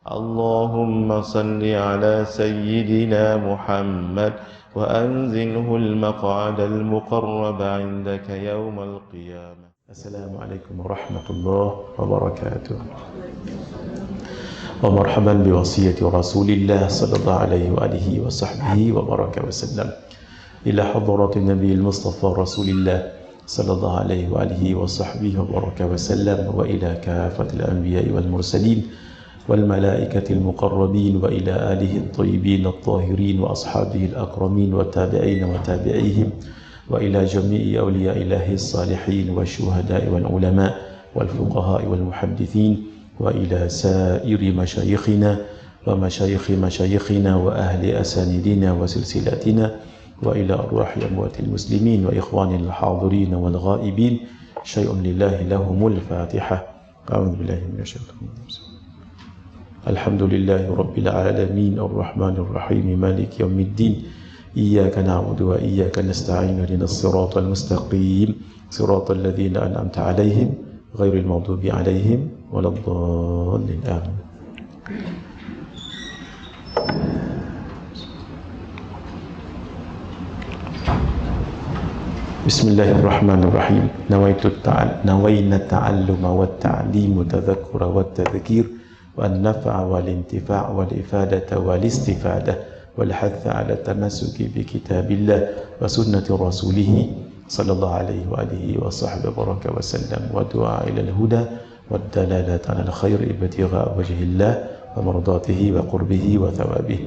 اللهم صل على سيدنا محمد وأنزله المقعد المقرب عندك يوم القيامة. السلام عليكم ورحمة الله وبركاته. ومرحبا بوصية رسول الله صلى الله عليه وآله وصحبه وبارك وسلم إلى حضرة النبي المصطفى رسول الله صلى الله عليه وآله وصحبه وبارك وسلم وإلى كافة الأنبياء والمرسلين والملائكة المقربين وإلى آله الطيبين الطاهرين وأصحابه الأكرمين والتابعين وتابعيهم وإلى جميع أولياء الله الصالحين والشهداء والعلماء والفقهاء والمحدثين وإلى سائر مشايخنا ومشايخ مشايخنا وأهل أساندنا وسلسلاتنا وإلى أرواح أموات المسلمين وإخواننا الحاضرين والغائبين. شيء لله لهم الفاتحة. أعوذ بالله من الشيطان الرجيم. الحمد لله رب العالمين الرحمن الرحيم مالك يوم الدين إياك نعبد وإياك نستعين اهدنا الصراط المستقيم صراط الذين أنعمت عليهم غير المغضوب عليهم ولا الضالين آمين. بسم الله الرحمن الرحيم. نوينا التعلم والتعليم والتذكر والتذكير والنفع والانتفاع والإفادة والاستفادة والحث على التمسك بكتاب الله وسنة رسوله صلى الله عليه وآله وصحبه وبارك وسلم ودعاء إلى الهدى والدلالة على الخير ابتغاء وجه الله ومرضاته وقربه وثوابه.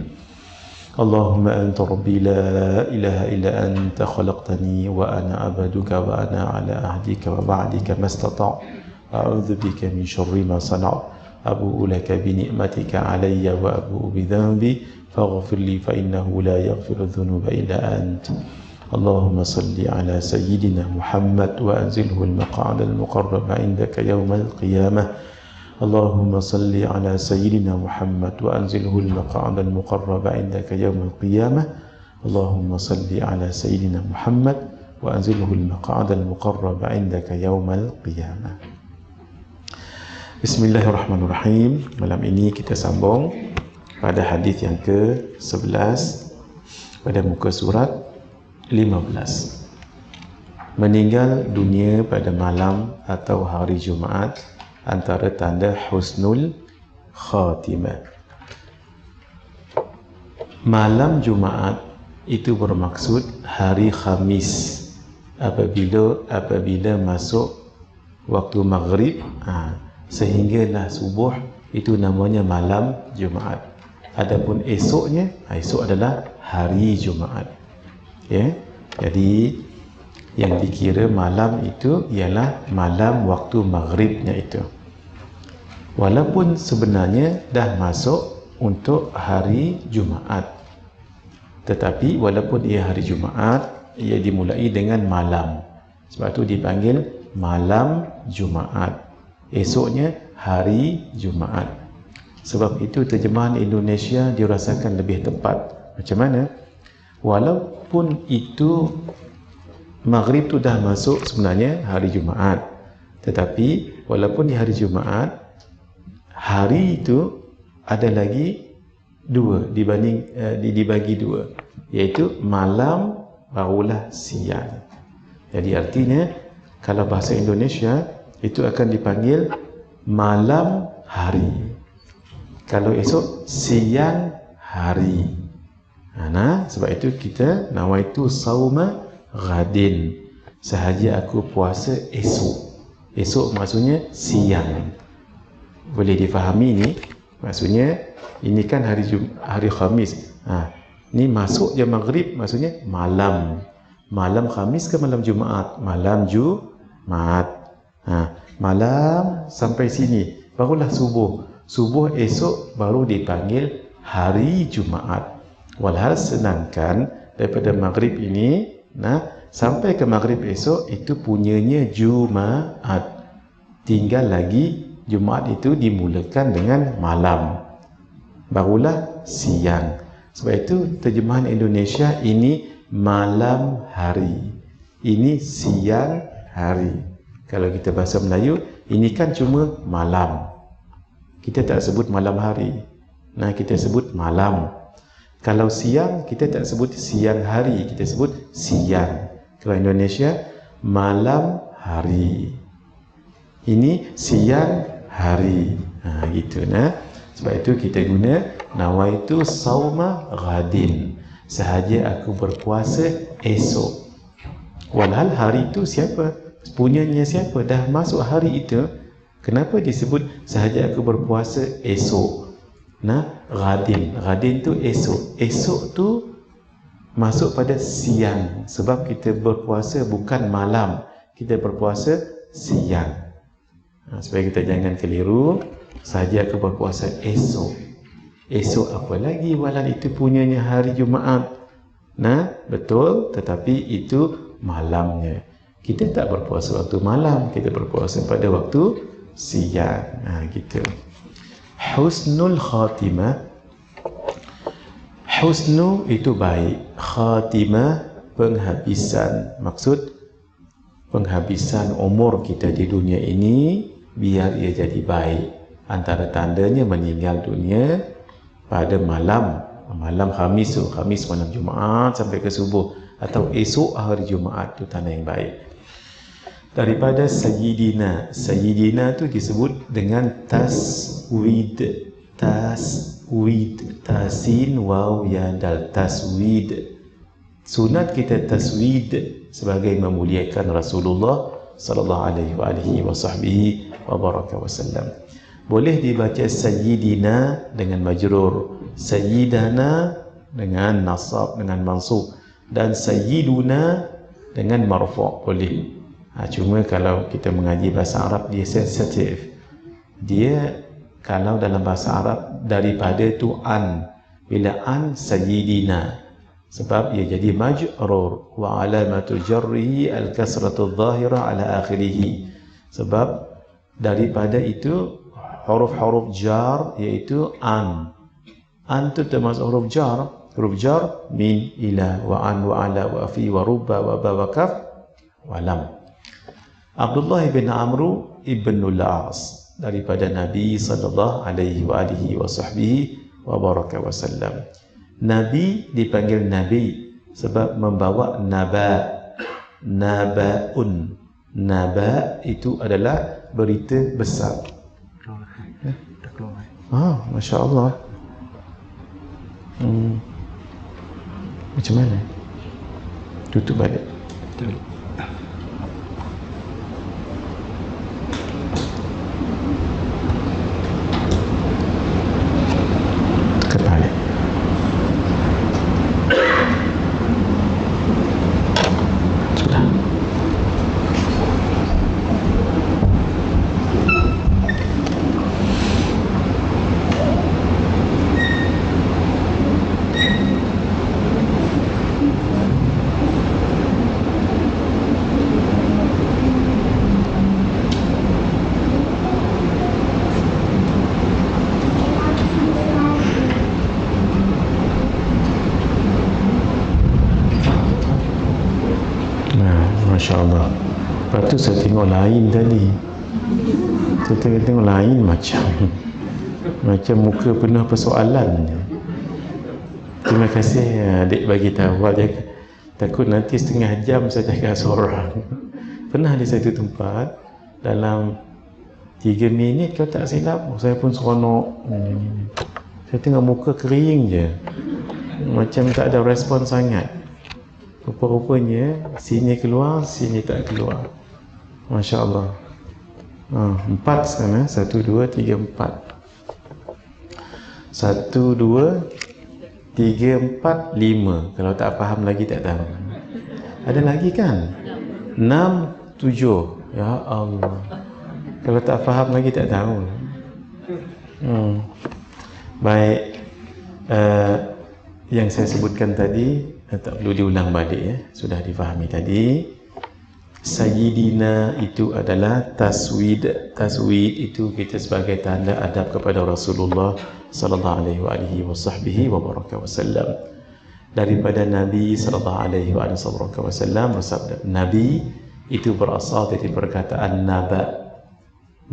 اللهم أنت ربي لا إله إلا أنت خلقتني وأنا عبدك وأنا على عهدك ووعدك ما استطعت أعوذ بك من شر ما صنعت أبوء لك بنعمتك علي وأبوء بذنبي فاغفر لي فإنه لا يغفر الذنوب إلا أنت. اللهم صل على سيدنا محمد وأنزله المقعد المقرب عندك يوم القيامة. اللهم صل على سيدنا محمد وأنزله المقعد المقرب عندك يوم القيامة. اللهم صل على سيدنا محمد وأنزله المقعد المقرب عندك يوم القيامة. Bismillahirrahmanirrahim. Malam ini kita sambung pada hadis yang ke-11 pada muka surat 15. Meninggal dunia pada malam atau hari Jumaat antara tanda husnul khatimah. Malam Jumaat itu bermaksud hari Khamis apabila masuk waktu maghrib sehinggalah subuh, itu namanya malam Jumaat. Adapun esoknya, esok adalah hari Jumaat. Ya. Jadi yang dikira malam itu ialah malam waktu maghribnya itu. Walaupun sebenarnya dah masuk untuk hari Jumaat, tetapi walaupun ia hari Jumaat, ia dimulai dengan malam. Sebab itu dipanggil malam Jumaat. Esoknya hari Jumaat. Sebab itu terjemahan Indonesia dirasakan lebih tepat. Macam mana? Walaupun itu maghrib tu dah masuk sebenarnya hari Jumaat, tetapi walaupun di hari Jumaat, hari itu ada lagi dua dibagi dua, iaitu malam barulah siang. Jadi artinya kalau bahasa Indonesia itu akan dipanggil malam hari. Kalau esok siang hari. Nah, sebab itu kita nawaitu sauma ghadin. Sahaja aku puasa esok. Esok maksudnya siang. Boleh difahami ni? Maksudnya ini kan hari Khamis. Ni masuk je maghrib maksudnya malam. Malam Khamis ke malam Jumaat? Malam Jumaat. Malam sampai sini barulah subuh. Subuh esok baru dipanggil hari Jumaat. Walhal sedangkan daripada maghrib ini sampai ke maghrib esok itu punyanya Jumaat. Tinggal lagi Jumaat itu dimulakan dengan malam, barulah siang. Sebab itu terjemahan Indonesia ini malam hari, ini siang hari. Kalau kita bahasa Melayu, ini kan cuma malam. kita tak sebut malam hari. Nah, kita sebut malam. Kalau siang, kita tak sebut siang hari, kita sebut siang. Kalau Indonesia, malam hari. Ini siang hari. Gitu nah. Sebab itu kita guna nawaitu sauma ghadin. Sahaja aku berpuasa esok. Walhal hari itu siapa? Punyanya siapa? Dah masuk hari itu. Kenapa disebut sahaja aku berpuasa esok? Nah, ghadin. Ghadin tu esok. Esok tu masuk pada siang. Sebab kita berpuasa bukan malam. Kita berpuasa siang. Supaya kita jangan keliru. Sahaja aku berpuasa esok. Esok apa lagi? Walau itu punyanya hari Jumaat. Nah, betul. Tetapi itu malamnya. Kita tak berpuasa waktu malam. Kita berpuasa pada waktu siang. Gitu. Husnul khatimah. Husnu itu baik. Khatimah penghabisan. Maksud penghabisan umur kita di dunia ini biar ia jadi baik. Antara tandanya meninggal dunia pada malam Khamis tu, Khamis malam Jumaat sampai ke subuh, atau esok hari Jumaat tu tanda yang baik. Daripada Sayyidina. Sayyidina tu disebut dengan taswid. Taswid. Tasin waw ya dal. Taswid. Sunat kita taswid sebagai memuliakan Rasulullah sallallahu alaihi wasallam. Boleh dibaca Sayyidina dengan majrur, Sayyidana dengan nasab, dengan mansub, dan Sayyiduna dengan marfu' boleh. Cuma kalau kita mengaji bahasa Arab, dia sensitif. Dia kalau dalam bahasa Arab daripada tu an. Bila an, Sayyidina. Sebab ia jadi majrur. Wa alamatul jarrihi al-kasratul zahira ala akhirih. Sebab daripada itu huruf-huruf jar, iaitu an. An itu termasuk huruf jar. Huruf jar min, ila, wa an, wa ala, wa fi, wa rubba, wa ba, wa kaf, wa lam. Abdullah bin Amru ibn al-As, daripada Nabi sallallahu alaihi wasallam. Nabi dipanggil Nabi sebab membawa naba. Nabaun. Naba itu adalah berita besar. Masya Allah. Macam mana? Tutup balik. Tekan balik. Sudah. Masya Allah. Lepas tu saya tengok lain tadi. Saya tengok lain macam muka penuh persoalan. Terima kasih adik bagi tahu. Takut nanti setengah jam saya cakap seorang. Pernah di satu tempat dalam 3 minit kalau tak silap, saya pun seronok. Saya tengok muka kering je, macam tak ada respon sangat. Rupa-rupanya sini keluar, sini tak keluar. Masya Allah. 4 sana. 1, 2, 3, 4. 1, 2, 3, 4, 5. Kalau tak faham lagi tak tahu. Ada lagi kan? 6, 7. Ya Allah. Kalau tak faham lagi tak tahu. Baik. Yang saya sebutkan tadi tak perlu diulang balik ya. Sudah difahami tadi. Sayyidina itu adalah taswid. Taswid itu kita sebagai tanda adab kepada Rasulullah sallallahu alaihi wasallam. Daripada Nabi sallallahu alaihi wasallam bersabda, Nabi itu berasal dari perkataan naba,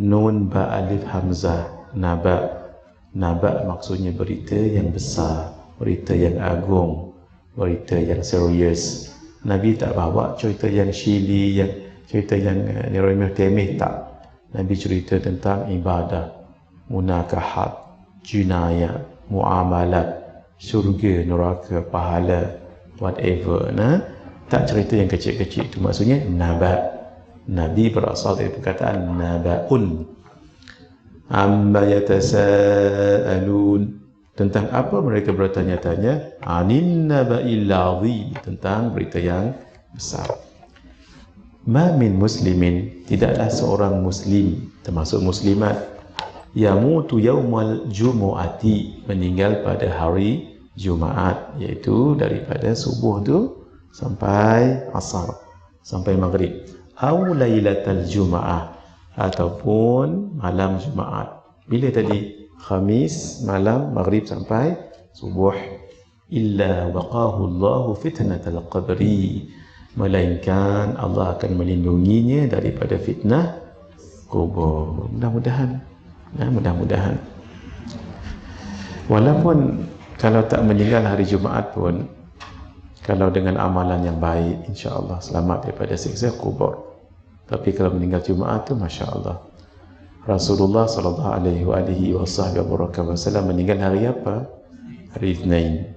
nun ba alif hamzah. Naba maksudnya berita yang besar, berita yang agung, berita yang serius. Nabi tak bawa cerita yang syili, yang cerita yang remeh-temeh, tak. Nabi cerita tentang ibadah, munakahat, jinayat, muamalat, syurga, neraka, pahala, whatever. Tak cerita yang kecil-kecil. Itu maksudnya naba. Nabi berasal dari perkataan nabaun. Amma yatasaalun, tentang apa mereka bertanya-tanya? Anin naba'il azim, tentang berita yang besar. Ma min muslimin, tidaklah seorang muslim termasuk muslimat, yamutu yaumal jumu'ati, meninggal pada hari Jumaat, iaitu daripada subuh tu sampai asar, sampai maghrib, au lailatal juma'ah, ataupun malam Jumaat. Bila tadi? Khamis malam maghrib sampai subuh. Illa waqahu Allahu fitnatal qabri, melainkan Allah akan melindunginya daripada fitnah kubur. Mudah-mudahan. Mudah-mudahan. Walaupun kalau tak meninggal hari Jumaat pun, kalau dengan amalan yang baik, insya-Allah selamat daripada siksa kubur. Tapi kalau meninggal Jumaat tu, masya-Allah. Rasulullah sallallahu alaihi wasallam meninggal hari apa? Hari Isnin.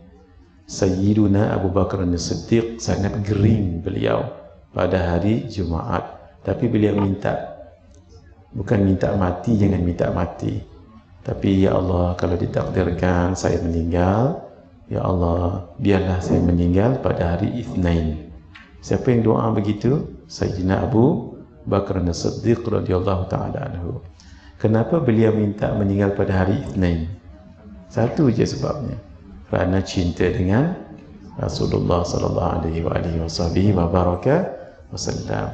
Sayyiduna Abu Bakar As-Siddiq sangat gering beliau pada hari Jumaat, tapi beliau minta, bukan minta mati, jangan minta mati, tapi ya Allah, kalau ditakdirkan saya meninggal, ya Allah, biarlah saya meninggal pada hari Isnin. Siapa yang doa begitu? Sayyidina Abu Bakar As-Siddiq radhiyallahu taala anhu. Kenapa beliau minta meninggal pada hari Isnin? Satu je sebabnya, kerana cinta dengan Rasulullah sallallahu alaihi wasallam.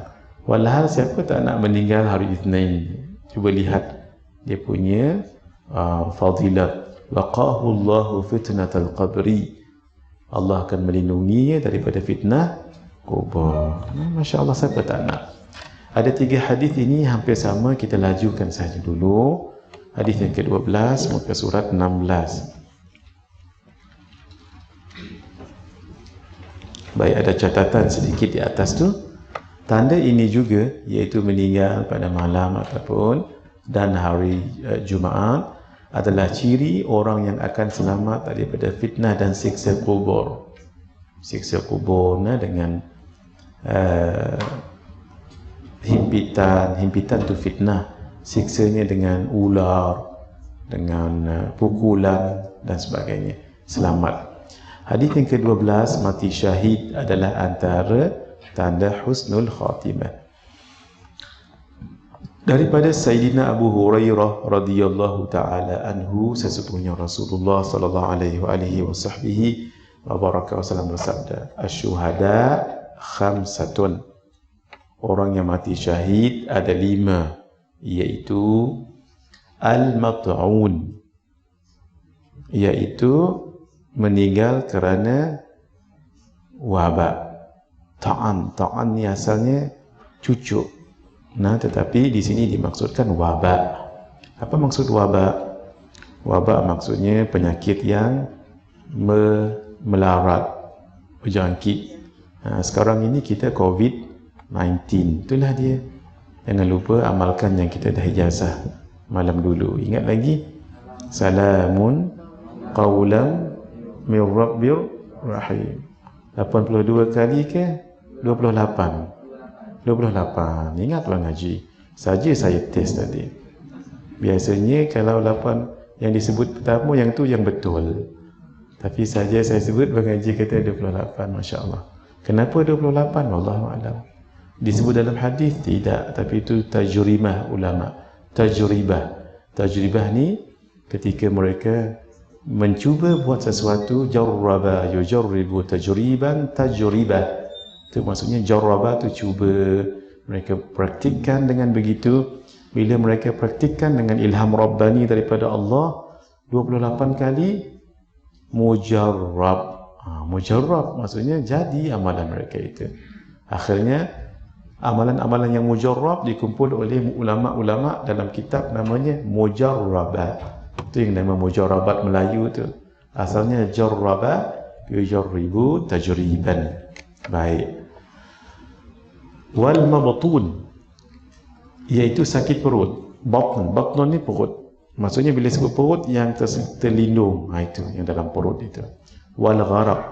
Walhal siapa tak nak meninggal hari Isnin? Cuba lihat dia punya fadilat. Waqahu Allahu fitnatal qabri, Allah akan melindunginya daripada fitnah kubur. Masya-Allah, siapa tak nak? Ada 3 hadis ini hampir sama, kita lajukan saja dulu. Hadis yang ke-12 muka surat 16. Baik, ada catatan sedikit di atas tu. Tanda ini juga, iaitu meninggal pada malam ataupun dan hari Jumaat, adalah ciri orang yang akan selamat daripada fitnah dan siksa kubur. Siksa kubur dengan himpitan tu fitnah, siksanya dengan ular, dengan pukulan dan sebagainya. Selamat. Hadis yang ke-12, mati syahid adalah antara tanda husnul khatimah. Daripada Sayyidina Abu Hurairah radhiyallahu taala anhu, sesungguhnya Rasulullah sallallahu alaihi wasallam bersabda, asyuhada khamsatun, orang yang mati syahid ada 5, iaitu al-mat'un, iaitu meninggal kerana wabak. Ta'an ni asalnya cucuk, tetapi di sini dimaksudkan wabak. Apa maksud wabak? Wabak maksudnya penyakit yang melarat, berjangkit. Sekarang ini kita COVID-19, itulah dia. Jangan lupa amalkan yang kita dah ijazah malam dulu. Ingat lagi? Salamun qawlam min rabbir rahim. 82 kali ke 28? 28. Ingat Tuan Haji, saja saya test tadi. Biasanya kalau 8 yang disebut pertama, yang tu yang betul. Tapi saja saya sebut Tuan Haji kata 28. Masya-Allah. Kenapa 28? Wallahu a'lam. Disebut dalam hadis tidak, tapi itu tajribah ulama. Tajribah ni ketika mereka mencuba buat sesuatu, jarraba yujarribu tajriban tajribah. Itu maksudnya jarraba tu cuba, mereka praktikkan dengan begitu. Bila mereka praktikkan dengan ilham rabbani daripada Allah 28 kali, mujarrab. Mujarrab maksudnya jadi amalan mereka itu. Akhirnya Amalan-amalan yang mujarrab dikumpul oleh ulama-ulama dalam kitab namanya mujarrabat. Itu yang nama mujarrabat Melayu tu. Asalnya jarraba yujarribu tajriban. Baik. Wal mabtun, iaitu sakit perut. Batn ni perut. Maksudnya bila sebut perut yang terlindung, itu yang dalam perut itu. Wal gharaq,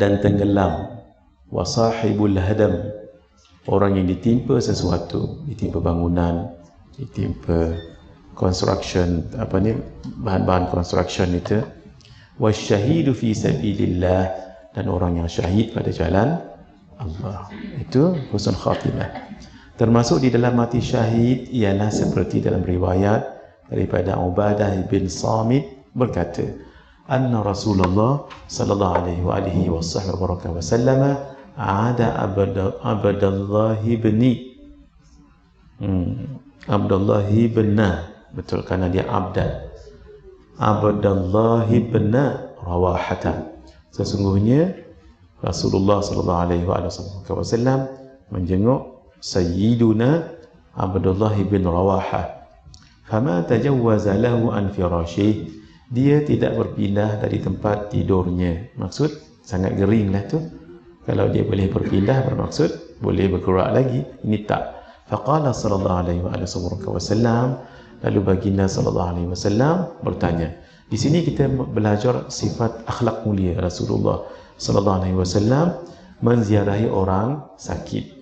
dan tenggelam. Wa sahibul hadam, orang yang ditimpa sesuatu, ditimpa bangunan, ditimpa construction, bahan-bahan construction itu. Wasyahidu fi sabilillah, dan orang yang syahid pada jalan Allah. Itu husnul khatimah. Termasuk di dalam mati syahid ialah seperti dalam riwayat daripada Ubadah bin Samit berkata, anna Rasulullah sallallahu alaihi wasallam ada Abdullah bin betul, karena dia Abdullah bin Rawahata. Sesungguhnya Rasulullah sallallahu alaihi wasallam menjenguk Sayyiduna Abdullah bin Rawahah. Fama tajawwaza lahu an firashih, dia tidak berpindah dari tempat tidurnya. Maksud sangat geringlah tu. Kalau dia boleh berpindah, bermaksud boleh bergerak lagi. Ini tak. Faqala sallallahu alaihi wasallam, lalu baginda sallallahu alaihi wasallam bertanya. Di sini kita belajar sifat akhlak mulia Rasulullah sallallahu alaihi wasallam menziarahi orang sakit.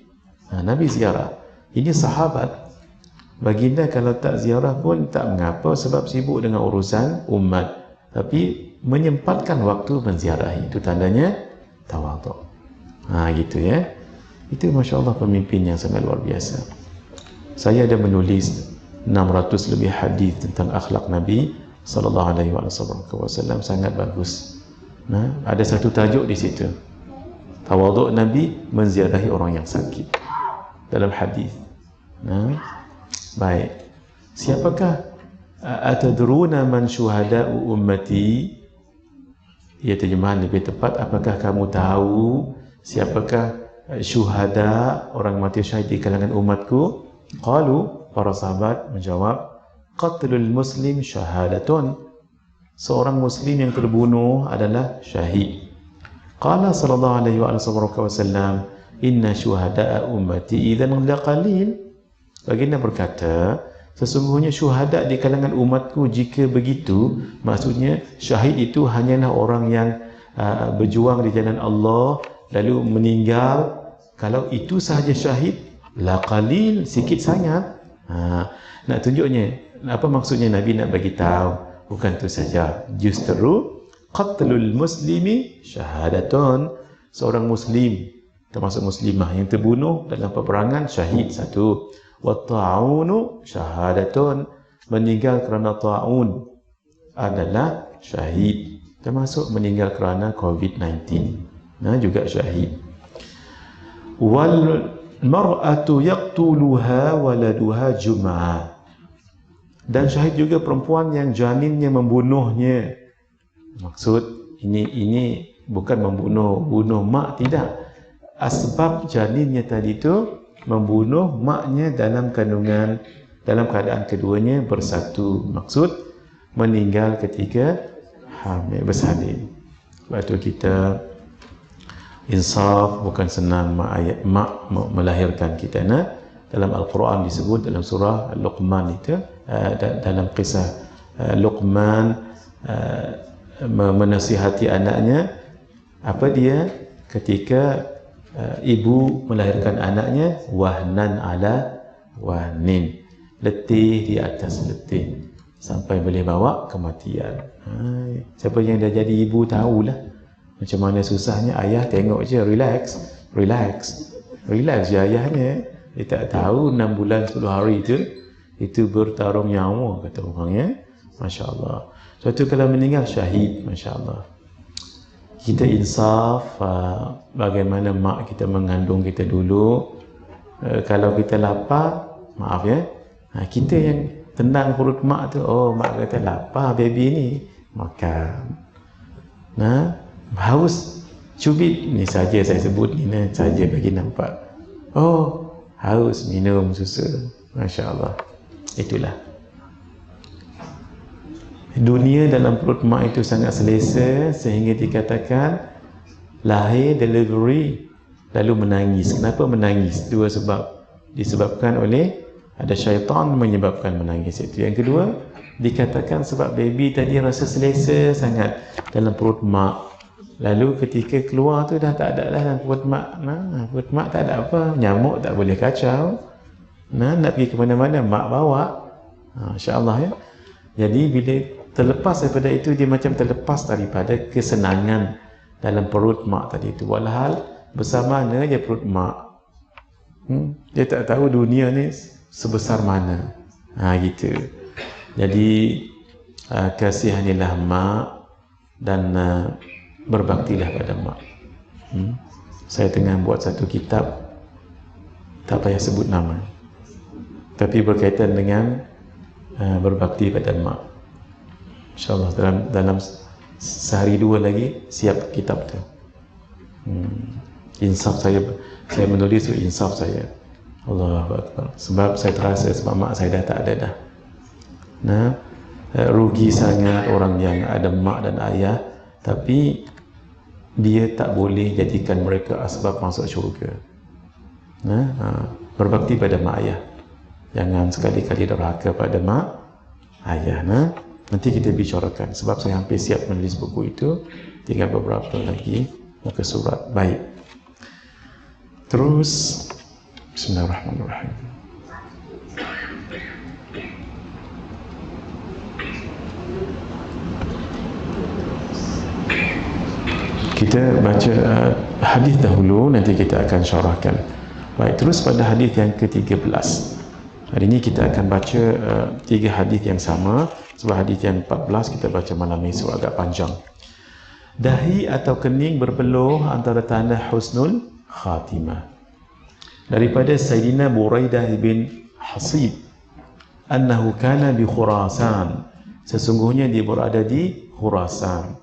Nabi ziarah. Ini sahabat. Baginda kalau tak ziarah pun tak mengapa, sebab sibuk dengan urusan umat. Tapi menyempatkan waktu menziarahi, itu tandanya tawaduk. Gitu ya. Itu Masya Allah pemimpin yang sangat luar biasa. Saya ada menulis 600 lebih hadis tentang akhlak Nabi sallallahu alaihi wasallam, sangat bagus. Ada satu tajuk di situ. Tawaduk Nabi menziarahi orang yang sakit dalam hadis. Baik. Siapakah atadruna man syuhada'u ummati? Ya, terjemahan lebih tepat, apakah kamu tahu siapakah syuhada, orang mati syahid di kalangan umatku? Qalu, para sahabat menjawab, qatlul muslim syahadatun, seorang muslim yang terbunuh adalah syahid. Qala sallallahu alaihi wasallam, inna syuhada'a ummati idzan laqalil. Baginda berkata, sesungguhnya syuhada di kalangan umatku jika begitu, maksudnya syahid itu hanyalah orang yang berjuang di jalan Allah lalu meninggal. Kalau itu sahaja syahid, laqalil, sikit sangat. Nak tunjuknya, apa maksudnya Nabi nak bagi tahu? Bukan itu saja, justru qatlul muslimi syahadatun, seorang muslim termasuk muslimah yang terbunuh dalam peperangan syahid satu. Wa ta'unu syahadatun, meninggal kerana ta'un adalah syahid, termasuk meninggal kerana COVID-19 juga syahid. Wal mar'atu yaqtuluha waladuha jum'ah, dan syahid juga perempuan yang janinnya membunuhnya. Maksud ini bukan bunuh mak, tidak. Asbab janinnya tadi itu membunuh maknya dalam kandungan, dalam keadaan keduanya bersatu. Maksud meninggal ketika hamil, bersalin. Sebab itu kita insaf, bukan senang mak melahirkan kita. Dalam Al-Quran disebut dalam surah Luqman itu, dalam kisah Luqman menasihati anaknya, apa dia ketika ibu melahirkan anaknya, wahnan ala wahnin, letih di atas letih sampai boleh bawa kematian. Siapa yang dah jadi ibu tahulah macam mana susahnya. Ayah tengok je, relax je ayahnya. Dia tak tahu 6 bulan 10 hari itu bertarung nyawa, kata orang ya. Masya Allah. Suatu kalau meninggal syahid, Masya Allah. Kita insaf bagaimana mak kita mengandung kita dulu. Kalau kita lapar, maaf ya, kita yang tendang perut mak tu. Oh, mak kata lapar baby ni, makan. Haus, cubit. Ni saja saya sebut, ni saja bagi nampak. Oh, haus minum susu. Masya Allah. Itulah. Dunia dalam perut mak itu sangat selesa sehingga dikatakan lahir, delivery, lalu menangis. Kenapa menangis? Dua sebab. Disebabkan oleh ada syaitan menyebabkan menangis itu. Yang kedua, dikatakan sebab baby tadi rasa selesa sangat dalam perut mak. Lalu ketika keluar tu dah tak ada lah dalam perut mak. Perut mak tak ada apa. Nyamuk tak boleh kacau. Nak pergi ke mana-mana, mak bawa. InsyaAllah ya. Jadi bila terlepas daripada itu, dia macam terlepas daripada kesenangan dalam perut mak tadi itu. Walhal bersama mana je perut mak. Dia tak tahu dunia ni sebesar mana. Gitu. Jadi kasihanilah mak dan berbaktilah pada mak. Saya tengah buat satu kitab, tak payah sebut nama, tapi berkaitan dengan berbakti pada mak. InsyaAllah dalam sehari dua lagi siap kitab tu. Insaf saya menulis tu, insaf saya. Allahu Akbar. Sebab saya terasa sebab mak saya dah tak ada dah. Rugi sangat orang yang ada mak dan ayah, tapi dia tak boleh jadikan mereka asbab masuk syurga. Berbakti pada mak ayah. Jangan sekali-kali derhaka pada mak ayah. Nanti kita bicarakan. Sebab saya hampir siap menulis buku itu, tinggal beberapa lagi muka surat. Baik. Terus Bismillahirrahmanirrahim. Kita baca hadis dahulu, nanti kita akan syarahkan. Baik, terus pada hadis yang ke-13. Hari ini kita akan baca 3 hadis yang sama. Sebab hadis yang 14 kita baca malam esok agak panjang. Dahi atau kening berpeluh antara tanda husnul khatimah. Daripada Sayyidina Buraidah bin Hasib, annahu kana bi Khurasan. Sesungguhnya dia berada di Khurasan.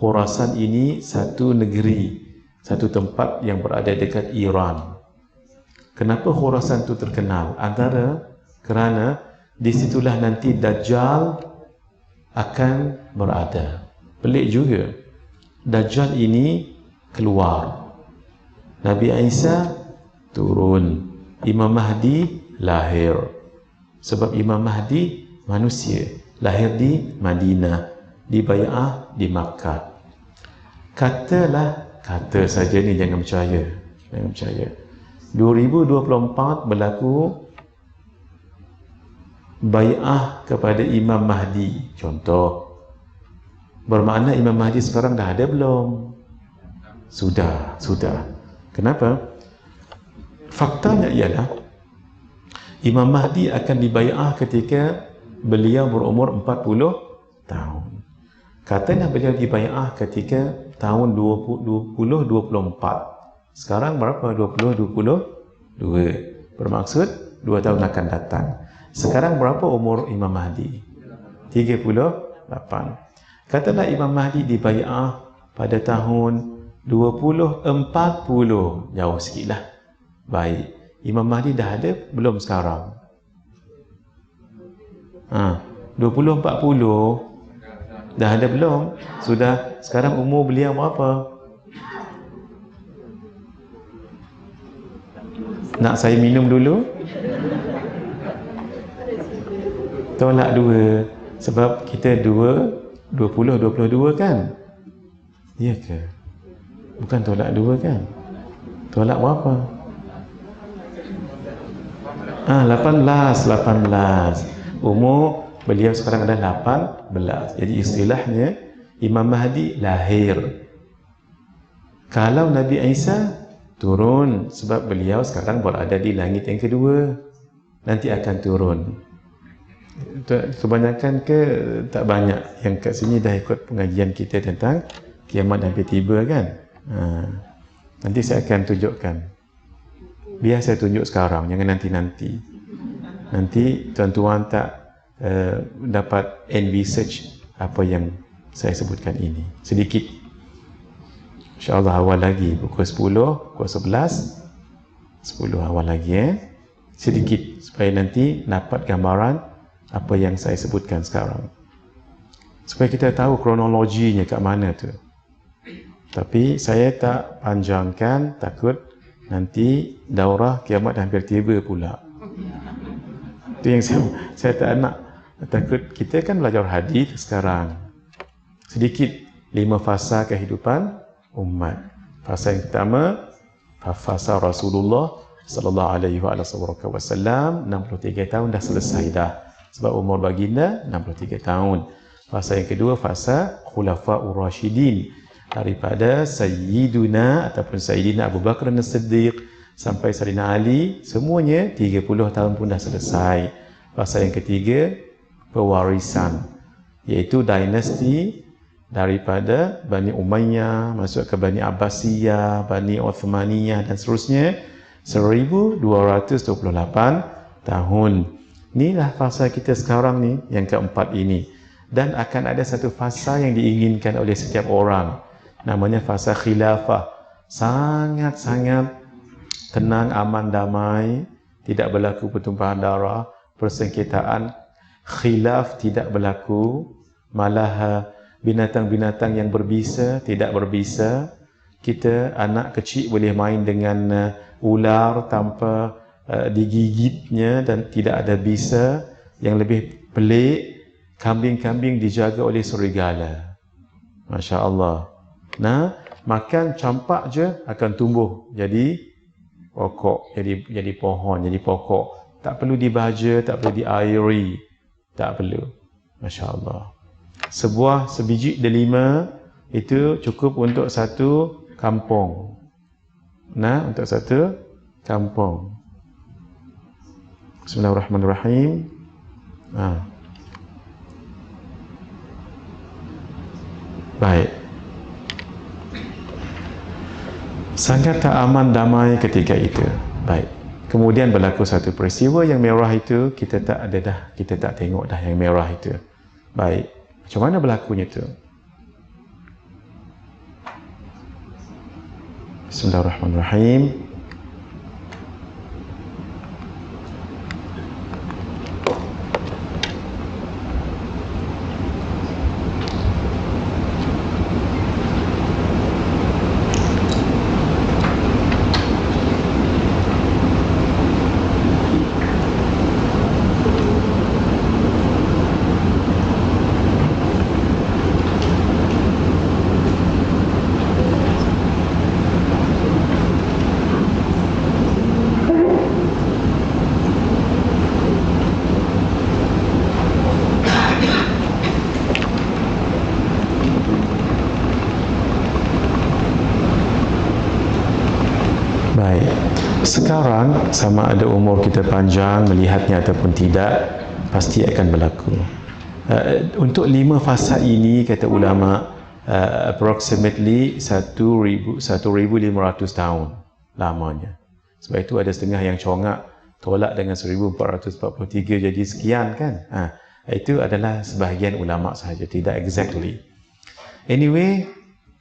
Khurasan ini satu negeri, satu tempat yang berada dekat Iran. Kenapa Khurasan itu terkenal? Antara kerana di situlah nanti Dajjal akan berada. Pelik juga. Dajjal ini keluar. Nabi Isa turun. Imam Mahdi lahir. Sebab Imam Mahdi manusia, lahir di Madinah, di Bai'ah di Makkah. Kata saja ni, jangan percaya. 2024 berlaku bai'ah kepada Imam Mahdi. Contoh, bermakna Imam Mahdi sekarang dah ada belum? Sudah. Kenapa? Faktanya ialah Imam Mahdi akan dibai'ah ketika beliau berumur 40 tahun. Katanya beliau dibai'ah ketika tahun 2024. Sekarang berapa? 2022. Bermaksud 2 tahun akan datang. Sekarang berapa umur Imam Mahdi? 38. Katalah Imam Mahdi dibai'ah pada tahun 2040. Jauh sikit lah. Baik. Imam Mahdi dah ada belum sekarang? 2040 dah ada belum? Sudah. Sekarang umur beliau berapa? Nak saya minum dulu? Tolak 2. Sebab kita 20-22 kan? Ya ke? Bukan tolak 2 kan? Tolak berapa? 18. Umur beliau sekarang ada 18. Jadi istilahnya Imam Mahdi lahir. Kalau Nabi Isa turun, sebab beliau sekarang berada di langit yang kedua, nanti akan turun. Kebanyakan ke tak banyak yang kat sini dah ikut pengajian kita tentang kiamat hampir tiba kan? Nanti saya akan tunjukkan. Biar saya tunjuk sekarang, jangan nanti-nanti. Nanti tuan-tuan tak dapat envisage apa yang saya sebutkan ini. Sedikit. InsyaAllah awal lagi, pukul 10, pukul 11 10 awal lagi sedikit supaya nanti dapat gambaran apa yang saya sebutkan sekarang, supaya kita tahu kronologinya kat mana tu. Tapi saya tak panjangkan, takut nanti daurah kiamat hampir tiba pula. Itu yang saya tak nak. Takut kita kan belajar hadis sekarang. Sedikit 5 fasa kehidupan umat. Fasa yang pertama, fasa Rasulullah sallallahu alaihi wasallam, 63 tahun dah selesai dah. Sebab umur baginda 63 tahun. Fasa yang kedua, fasa Khulafaur Rasyidin, daripada Sayyiduna ataupun Sayyidina Abu Bakar As-Siddiq sampai Sayyidina Ali, semuanya 30 tahun pun dah selesai. Fasa yang ketiga, pewarisan, iaitu dinasti daripada Bani Umayyah masuk ke Bani Abbasiyah, Bani Uthmaniyah dan seterusnya, 1228 tahun. Inilah fasa kita sekarang ni, yang keempat ini. Dan akan ada satu fasa yang diinginkan oleh setiap orang, namanya fasa khilafah. Sangat-sangat tenang, aman, damai, tidak berlaku pertumpahan darah, persengketaan, khilaf tidak berlaku, malah binatang-binatang yang berbisa tidak berbisa. Kita anak kecil boleh main dengan ular tanpa digigitnya dan tidak ada bisa. Yang lebih pelik, kambing-kambing dijaga oleh serigala. Masya Allah. Nah, makan campak je akan tumbuh jadi pokok, jadi pohon, jadi pokok. Tak perlu dibaja, tak perlu diairi, tak perlu. Masya Allah. Sebiji delima itu cukup untuk satu kampung. Nah, untuk satu kampung. Bismillahirrahmanirrahim. Baik. Sangat tak aman damai ketika itu. Baik. Kemudian berlaku satu peristiwa yang merah itu, kita tak ada dah, kita tak tengok dah yang merah itu. Baik. Macam mana berlakunya itu? Bismillahirrahmanirrahim. Sekarang, sama ada umur kita panjang melihatnya ataupun tidak, pasti akan berlaku. Untuk 5 fasa ini, kata ulama, approximately 1,500 tahun lamanya. Sebab itu ada setengah yang congak tolak dengan 1443 jadi sekian kan. Itu adalah sebahagian ulama sahaja, tidak exactly. Anyway,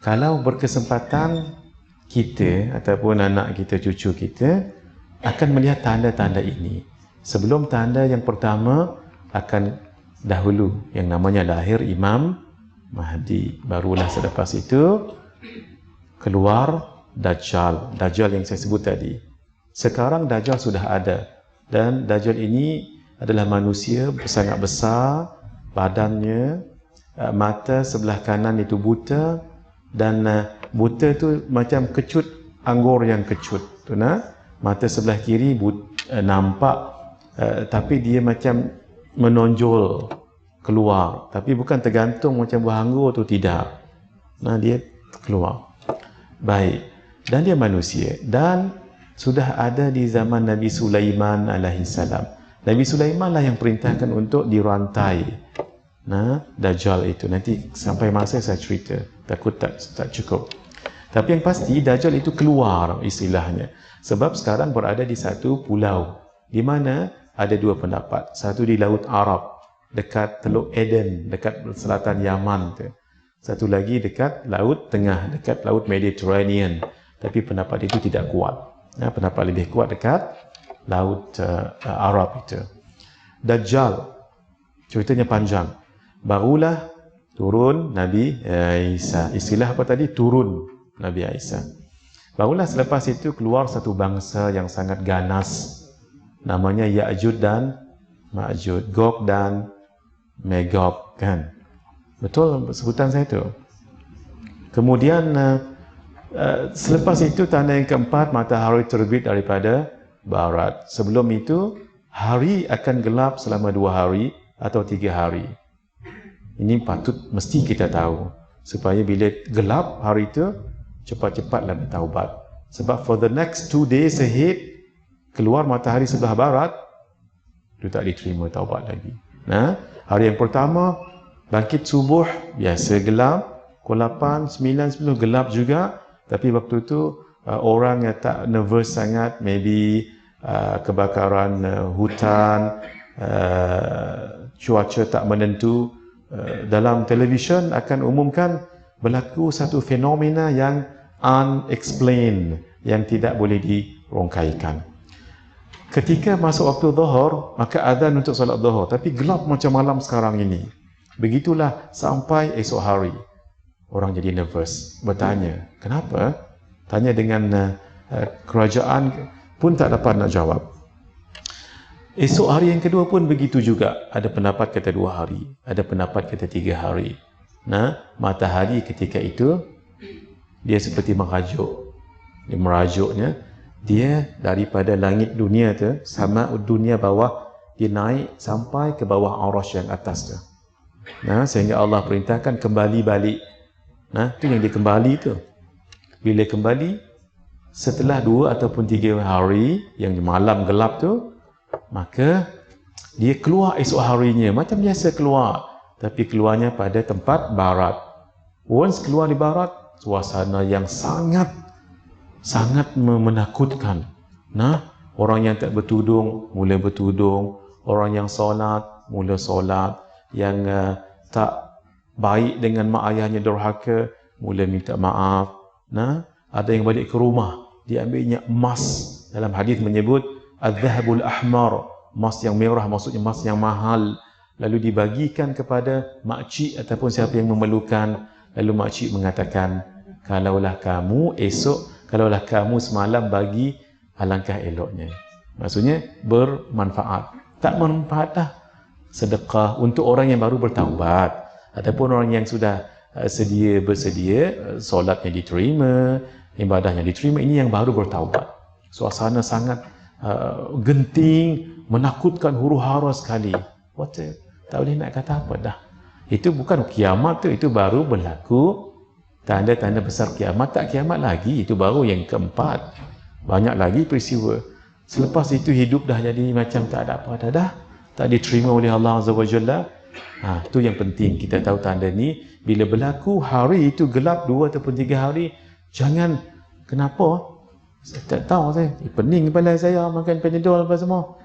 kalau berkesempatan, kita ataupun anak kita, cucu kita akan melihat tanda-tanda ini. Sebelum tanda yang pertama, akan dahulu yang namanya lahir Imam Mahdi. Barulah selepas itu keluar Dajjal. Dajjal yang saya sebut tadi. Sekarang Dajjal sudah ada. Dan Dajjal ini adalah manusia sangat besar, badannya, mata sebelah kanan itu buta, dan buta tu macam kecut anggur yang kecut tu, mata sebelah kiri nampak, tapi dia macam menonjol keluar, tapi bukan tergantung macam buah anggur tu, tidak. Dia keluar. Baik. Dan dia manusia, dan sudah ada di zaman Nabi Sulaiman alaihissalam. Nabi Sulaiman lah yang perintahkan untuk dirantai Dajjal itu. Nanti sampai masa saya cerita, takut tak cukup. Tapi yang pasti Dajjal itu keluar istilahnya. Sebab sekarang berada di satu pulau, di mana ada 2 pendapat. Satu di Laut Arab, dekat Teluk Eden, dekat selatan Yaman tu. Satu lagi dekat Laut Tengah, dekat Laut Mediterranean. Tapi pendapat itu tidak kuat. Pendapat lebih kuat dekat Laut Arab itu. Dajjal, ceritanya panjang. Barulah turun Nabi Isa. Istilah apa tadi? Turun Nabi Isa. Barulah selepas itu keluar satu bangsa yang sangat ganas. Namanya Ya'jud dan Ma'jud. Gog dan Magog, kan? Betul sebutan saya itu. Kemudian selepas itu tanda yang keempat, matahari terbit daripada barat. Sebelum itu hari akan gelap selama 2 hari atau 3 hari. Ini patut mesti kita tahu, supaya bila gelap hari itu cepat-cepatlah bertaubat. Sebab for the next 2 days ahead, keluar matahari sebelah barat, itu tak diterima taubat lagi. Hari yang pertama bangkit subuh biasa gelap, pukul 8, 9, 10 gelap juga. Tapi waktu itu orang yang tak nervous sangat, maybe kebakaran hutan, cuaca tak menentu, dalam televisyen akan umumkan berlaku satu fenomena yang unexplained, yang tidak boleh dirongkaikan. Ketika masuk waktu zuhur, maka azan untuk solat zuhur, tapi gelap macam malam sekarang ini. Begitulah sampai esok hari. Orang jadi nervous, bertanya, kenapa? Tanya dengan kerajaan pun tak dapat nak jawab. Esok hari yang kedua pun begitu juga. Ada pendapat kata 2 hari, ada pendapat kata 3 hari. Matahari ketika itu dia seperti merajuk. Dia merajuknya, dia daripada langit dunia tu, sama dunia bawah, dia naik sampai ke bawah arasy yang atas tu. Sehingga Allah perintahkan kembali balik. Itu yang dia kembali tu. Bila kembali, setelah 2 ataupun 3 hari yang malam gelap tu, maka dia keluar esok harinya macam biasa keluar, tapi keluarnya pada tempat barat. Once keluar di barat, suasana yang sangat menakutkan. Orang yang tak bertudung mula bertudung, orang yang solat mula solat, yang tak baik dengan mak ayahnya derhaka mula minta maaf. Ada yang balik ke rumah, dia ambilnya emas. Dalam hadis menyebut az-zahabul ahmar, emas yang merah, maksudnya emas yang mahal, lalu dibagikan kepada makcik ataupun siapa yang memerlukan. Lalu makcik mengatakan, kalaulah kamu semalam bagi, alangkah eloknya. Maksudnya bermanfaat. Tak bermanfaat dah, sedekah untuk orang yang baru bertaubat, ataupun orang yang sudah bersedia, solatnya diterima, ibadahnya diterima. Ini yang baru bertaubat. Suasana sangat genting, menakutkan, huru-hara sekali. Tak boleh nak kata apa dah. Itu bukan kiamat tu, itu baru berlaku tanda-tanda besar kiamat. Tak kiamat lagi, itu baru yang keempat. Banyak lagi peristiwa. Selepas itu hidup dah jadi macam tak ada apa dah. Tak diterima oleh Allah Azza wa Jalla. Itu yang penting kita tahu tanda ni. Bila berlaku hari itu gelap 2 ataupun 3 hari, jangan, kenapa? Saya tak tahu saya. Pening kepala saya, makan Panadol apa semua.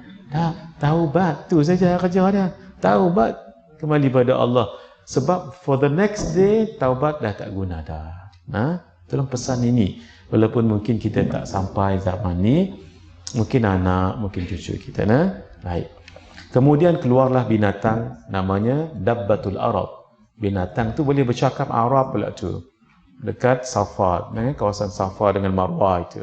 Taubat tu saja kerja dia. Taubat kembali pada Allah. Sebab for the next day, taubat dah tak guna dah. Tolong pesan ini. Walaupun mungkin kita tak sampai zaman ni, mungkin anak, mungkin cucu kita. Baik. Kemudian keluarlah binatang namanya Dabbatul Arab. Binatang tu boleh bercakap Arab pula tu. Dekat Safa, kawasan Safa dengan Marwah itu.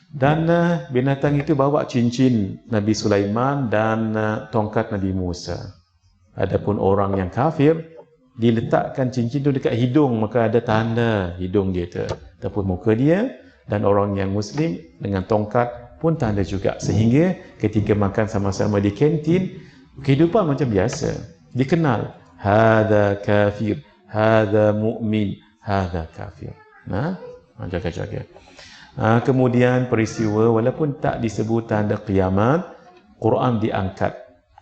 Dan binatang itu bawa cincin Nabi Sulaiman dan tongkat Nabi Musa. Adapun orang yang kafir, diletakkan cincin itu dekat hidung, maka ada tanda hidung dia tu, ataupun muka dia. Dan orang yang Muslim dengan tongkat pun tanda juga. Sehingga ketika makan sama-sama di kantin, kehidupan macam biasa. Dikenal, hadza kafir, hadza mu'min, hadza kafir. Jaga-jaga. Kemudian peristiwa, walaupun tak disebut tanda kiamat, Quran diangkat.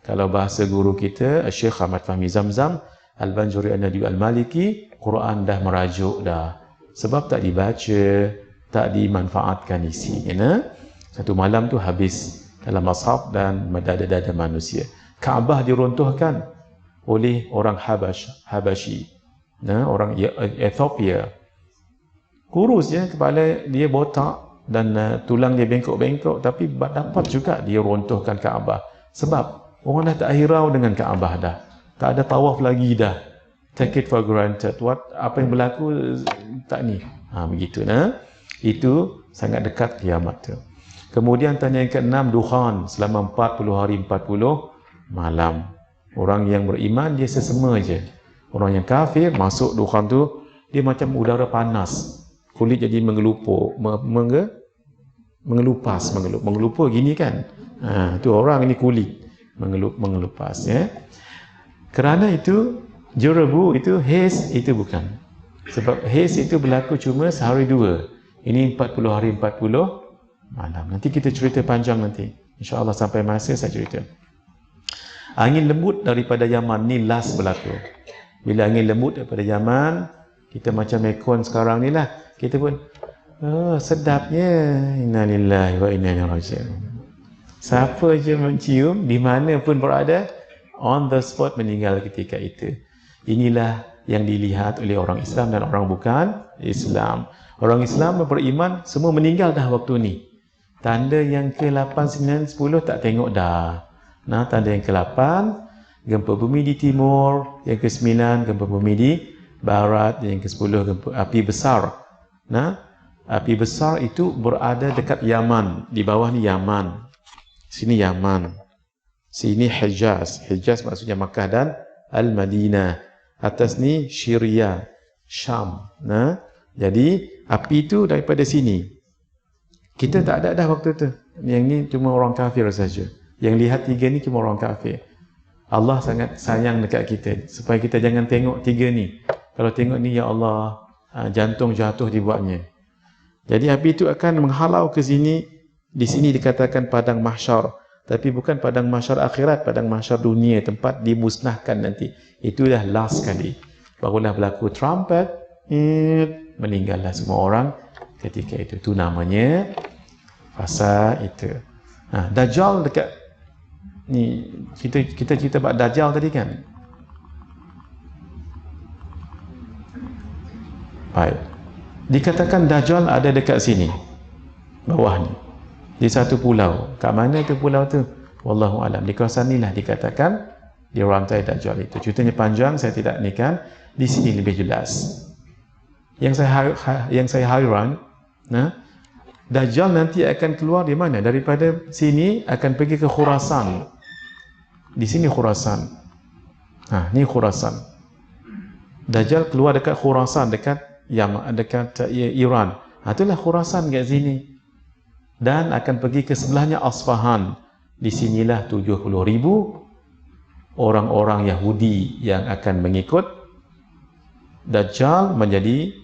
Kalau bahasa guru kita, Syekh Ahmad Fahmi Zamzam, Al-Banjuri An-Nadi Al-Maliki, Quran dah merajuk dah. Sebab tak dibaca, tak dimanfaatkan isinya. Satu malam tu habis dalam mashaf dan dada-dada manusia. Kaabah diruntuhkan oleh orang Habashi. Orang Ethiopia. Kurus je, kepala dia botak, dan tulang dia bengkok-bengkok, tapi dapat juga dia runtuhkan Kaabah. Sebab orang dah tak hirau dengan Kaabah dah. Tak ada tawaf lagi dah. Take it for granted. Apa yang berlaku tak ni. Begitu nah. Itu sangat dekat kiamat tu. Kemudian tanya yang ke-6, dukhan selama 40 hari 40 malam. Orang yang beriman dia sesama je. Orang yang kafir masuk dukhan tu, dia macam udara panas. Kulit jadi mengelupur, mengelupur gini kan. Tu orang ini kulit mengelupas ya. Kerana itu jurabu itu haze itu bukan. Sebab haze itu berlaku cuma sehari dua. Ini 40 hari 40 malam. Nanti kita cerita panjang nanti. InsyaAllah sampai masa saya cerita. Angin lembut daripada Yaman ni last berlaku. Bila angin lembut daripada Yaman, kita macam ekon sekarang ni lah. Kita pun, sedapnya. Inna lillahi wa inna ilaihi raji'un. Siapa je mencium, di mana pun berada, on the spot meninggal ketika itu. Inilah yang dilihat oleh orang Islam dan orang bukan Islam. Orang Islam beriman, semua meninggal dah waktu ni. Tanda yang ke-8, 9, 10 tak tengok dah. Nah, tanda yang ke-8, gempa bumi di timur. Yang ke-9, gempa bumi di barat. Yang ke-10, api besar. Nah, api besar itu berada dekat Yaman. Di bawah ni Yaman. Sini Yaman. Sini Hijaz. Hijaz maksudnya Makkah dan Al-Madinah. Atas ni Syria, Syam. Nah, jadi api itu daripada sini. Kita tak ada dah waktu tu. Yang ni cuma orang kafir saja. Yang lihat tiga ni cuma orang kafir. Allah sangat sayang dekat kita supaya kita jangan tengok tiga ni. Kalau tengok ni, ya Allah, jantung jatuh dibuatnya. Jadi api itu akan menghalau ke sini. Di sini dikatakan padang mahsyar, tapi bukan padang mahsyar akhirat, padang mahsyar dunia, tempat dimusnahkan nanti. Itu dah last kali. Barulah berlaku trumpet, meninggallah semua orang ketika itu. Itu namanya fasa itu. Dajjal dekat ni, kita cerita bab Dajjal tadi kan. Baik. Dikatakan Dajjal ada dekat sini, bawah ni, di satu pulau. Kat mana tu pulau tu? Wallahu alam. Di kawasan ni lah dikatakan di rantai Dajjal itu. Ceritanya panjang, saya tidak ni kan. Di sini lebih jelas. Yang saya hairan, Dajjal nanti akan keluar di mana? Daripada sini akan pergi ke Khurasan. Di sini Khurasan. Ni Khurasan. Dajjal keluar dekat Khurasan, dekat Iran. Itulah Khurasan kat sini. Dan akan pergi ke sebelahnya Asfahan. Di sinilah 70,000 orang-orang Yahudi yang akan mengikut Dajjal menjadi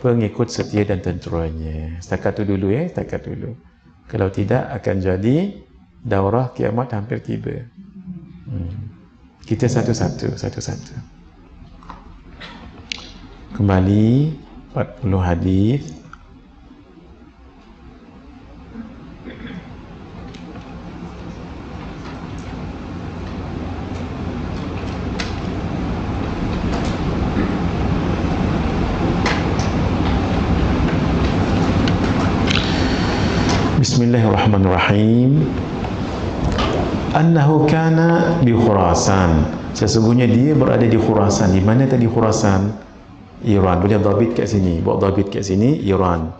pengikut setia dan tenteranya. Setakat itu dulu ya, setakat dulu. Kalau tidak akan jadi daurah kiamat hampir tiba. Kita satu-satu. Kembali 40 hadis. Bismillahirrahmanirrahim. Annahu kana bi Khurasan. Sesungguhnya dia berada di Khurasan. Di mana tadi Khurasan? Iran. Boleh dhabit kat sini. Buat dhabit kat sini, Iran.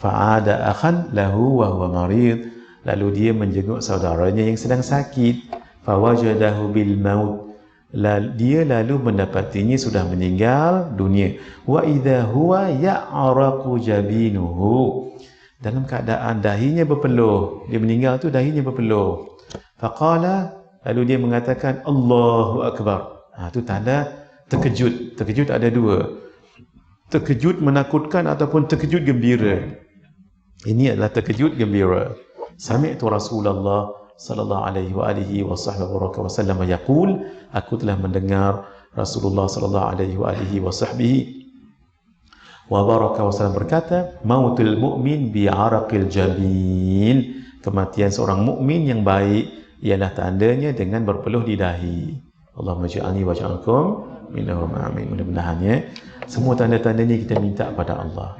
Fa'ada akhan lahu wa huwa marid. Lalu dia menjenguk saudaranya yang sedang sakit. Fawajadahu bil maut. Dia lalu mendapatinya sudah meninggal dunia. Wa idza huwa ya'raqu jabinuhu. Dalam keadaan dahinya berpeluh. Dia meninggal tu dahinya berpeluh. Faqala, lalu dia mengatakan Allahu Akbar. Itu tanda terkejut. Terkejut ada dua. Terkejut menakutkan ataupun terkejut gembira. Ini adalah terkejut gembira. Sami'tu Rasulullah sallallahu alaihi wasallam yaqul, aku telah mendengar Rasulullah sallallahu alaihi wasallam berkata, mautul mu'min bi'araqil jabin. Kematian seorang mukmin yang baik ialah tandanya dengan berpeluh di dahi. Allahumma ja'alni wa ja'alkum minhum, amin. Mudah-mudahan ya, semua tanda-tanda ni kita minta pada Allah.